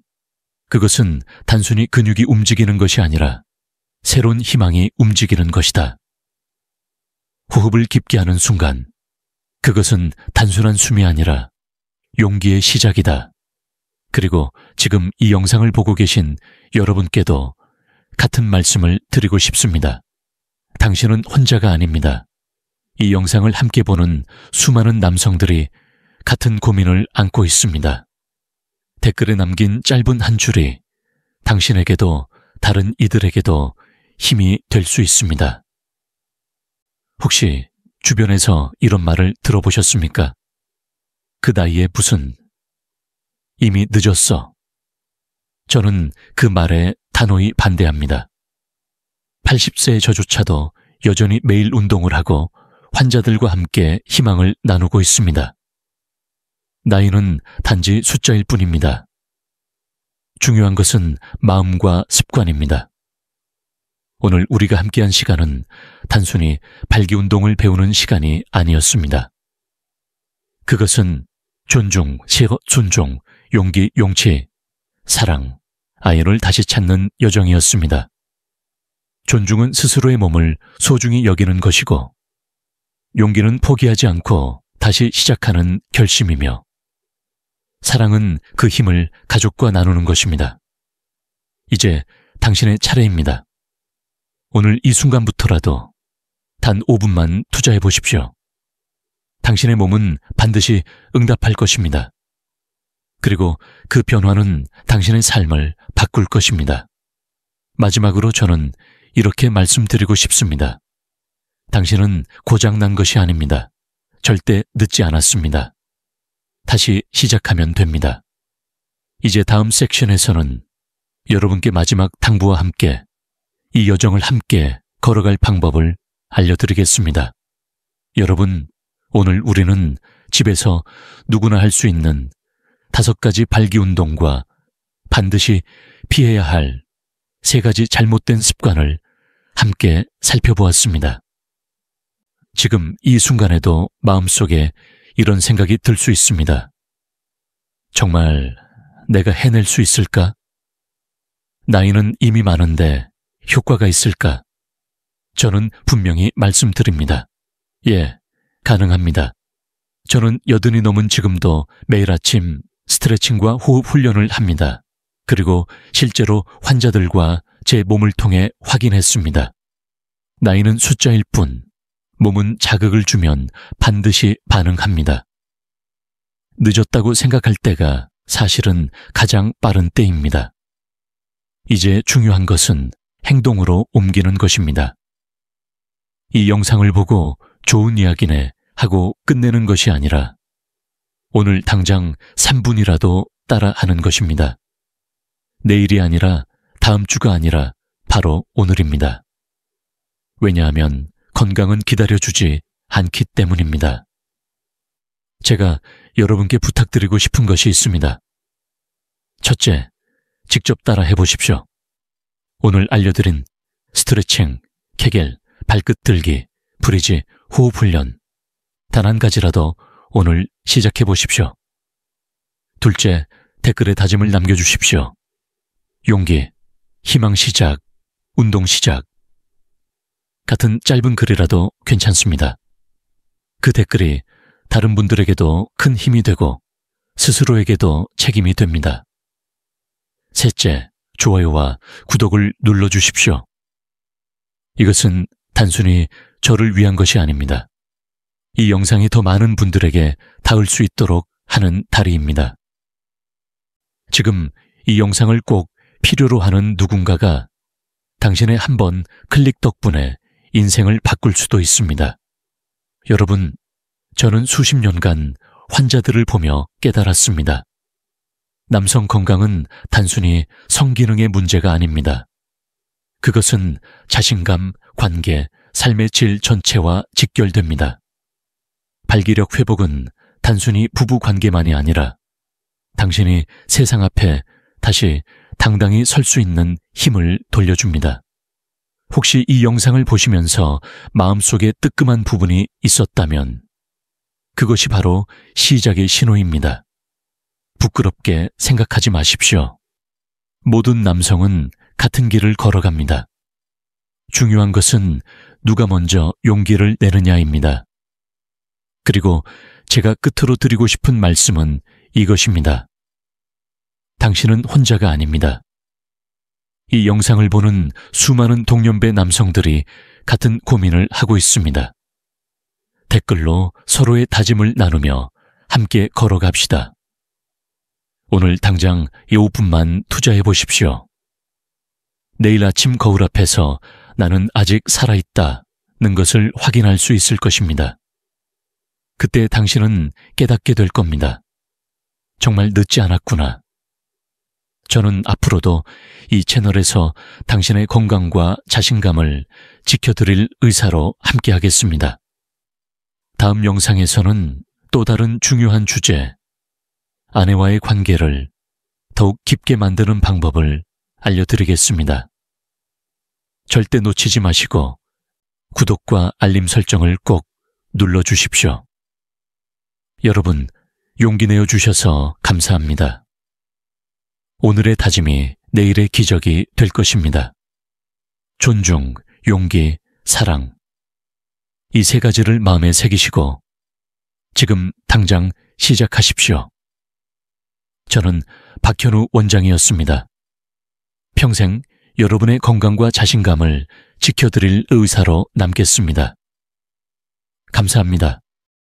그것은 단순히 근육이 움직이는 것이 아니라 새로운 희망이 움직이는 것이다. 호흡을 깊게 하는 순간 그것은 단순한 숨이 아니라 용기의 시작이다. 그리고 지금 이 영상을 보고 계신 여러분께도 같은 말씀을 드리고 싶습니다. 당신은 혼자가 아닙니다. 이 영상을 함께 보는 수많은 남성들이 같은 고민을 안고 있습니다. 댓글에 남긴 짧은 한 줄이 당신에게도 다른 이들에게도 힘이 될 수 있습니다. 혹시 주변에서 이런 말을 들어보셨습니까? 그 나이에 무슨 이미 늦었어. 저는 그 말에 단호히 반대합니다. 80세의 저조차도 여전히 매일 운동을 하고 환자들과 함께 희망을 나누고 있습니다. 나이는 단지 숫자일 뿐입니다. 중요한 것은 마음과 습관입니다. 오늘 우리가 함께한 시간은 단순히 발기운동을 배우는 시간이 아니었습니다. 그것은 존중, 순종, 용기, 용치, 사랑, 아이를 다시 찾는 여정이었습니다. 존중은 스스로의 몸을 소중히 여기는 것이고, 용기는 포기하지 않고 다시 시작하는 결심이며, 사랑은 그 힘을 가족과 나누는 것입니다. 이제 당신의 차례입니다. 오늘 이 순간부터라도 단 5분만 투자해 보십시오. 당신의 몸은 반드시 응답할 것입니다. 그리고 그 변화는 당신의 삶을 바꿀 것입니다. 마지막으로 저는 이렇게 말씀드리고 싶습니다. 당신은 고장난 것이 아닙니다. 절대 늦지 않았습니다. 다시 시작하면 됩니다. 이제 다음 섹션에서는 여러분께 마지막 당부와 함께 이 여정을 함께 걸어갈 방법을 알려드리겠습니다. 여러분, 오늘 우리는 집에서 누구나 할 수 있는 5가지 발기운동과 반드시 피해야 할 3가지 잘못된 습관을 함께 살펴보았습니다. 지금 이 순간에도 마음속에 이런 생각이 들 수 있습니다. 정말 내가 해낼 수 있을까? 나이는 이미 많은데 효과가 있을까? 저는 분명히 말씀드립니다. 예, 가능합니다. 저는 80이 넘은 지금도 매일 아침 스트레칭과 호흡 훈련을 합니다. 그리고 실제로 환자들과 제 몸을 통해 확인했습니다. 나이는 숫자일 뿐, 몸은 자극을 주면 반드시 반응합니다. 늦었다고 생각할 때가 사실은 가장 빠른 때입니다. 이제 중요한 것은 행동으로 옮기는 것입니다. 이 영상을 보고 좋은 이야기네 하고 끝내는 것이 아니라 오늘 당장 3분이라도 따라 하는 것입니다. 내일이 아니라 다음 주가 아니라 바로 오늘입니다. 왜냐하면 건강은 기다려주지 않기 때문입니다. 제가 여러분께 부탁드리고 싶은 것이 있습니다. 첫째, 직접 따라 해보십시오. 오늘 알려드린 스트레칭, 케겔, 발끝 들기, 브리지, 호흡 훈련 단 한 가지라도 오늘 시작해 보십시오. 둘째, 댓글에 다짐을 남겨주십시오. 용기, 희망 시작, 운동 시작. 같은 짧은 글이라도 괜찮습니다. 그 댓글이 다른 분들에게도 큰 힘이 되고 스스로에게도 책임이 됩니다. 셋째, 좋아요와 구독을 눌러주십시오. 이것은 단순히 저를 위한 것이 아닙니다. 이 영상이 더 많은 분들에게 닿을 수 있도록 하는 다리입니다. 지금 이 영상을 꼭 필요로 하는 누군가가 당신의 한 번 클릭 덕분에 인생을 바꿀 수도 있습니다. 여러분, 저는 수십 년간 환자들을 보며 깨달았습니다. 남성 건강은 단순히 성기능의 문제가 아닙니다. 그것은 자신감, 관계, 삶의 질 전체와 직결됩니다. 발기력 회복은 단순히 부부 관계만이 아니라 당신이 세상 앞에 다시 당당히 설 수 있는 힘을 돌려줍니다. 혹시 이 영상을 보시면서 마음속에 뜨끔한 부분이 있었다면 그것이 바로 시작의 신호입니다. 부끄럽게 생각하지 마십시오. 모든 남성은 같은 길을 걸어갑니다. 중요한 것은 누가 먼저 용기를 내느냐입니다. 그리고 제가 끝으로 드리고 싶은 말씀은 이것입니다. 당신은 혼자가 아닙니다. 이 영상을 보는 수많은 동년배 남성들이 같은 고민을 하고 있습니다. 댓글로 서로의 다짐을 나누며 함께 걸어갑시다. 오늘 당장 5분만 투자해 보십시오. 내일 아침 거울 앞에서 나는 아직 살아있다는 것을 확인할 수 있을 것입니다. 그때 당신은 깨닫게 될 겁니다. 정말 늦지 않았구나. 저는 앞으로도 이 채널에서 당신의 건강과 자신감을 지켜드릴 의사로 함께하겠습니다. 다음 영상에서는 또 다른 중요한 주제, 아내와의 관계를 더욱 깊게 만드는 방법을 알려드리겠습니다. 절대 놓치지 마시고 구독과 알림 설정을 꼭 눌러주십시오. 여러분, 용기 내어주셔서 감사합니다. 오늘의 다짐이 내일의 기적이 될 것입니다. 존중, 용기, 사랑. 이 세 가지를 마음에 새기시고 지금 당장 시작하십시오. 저는 박현우 원장이었습니다. 평생 여러분의 건강과 자신감을 지켜드릴 의사로 남겠습니다. 감사합니다.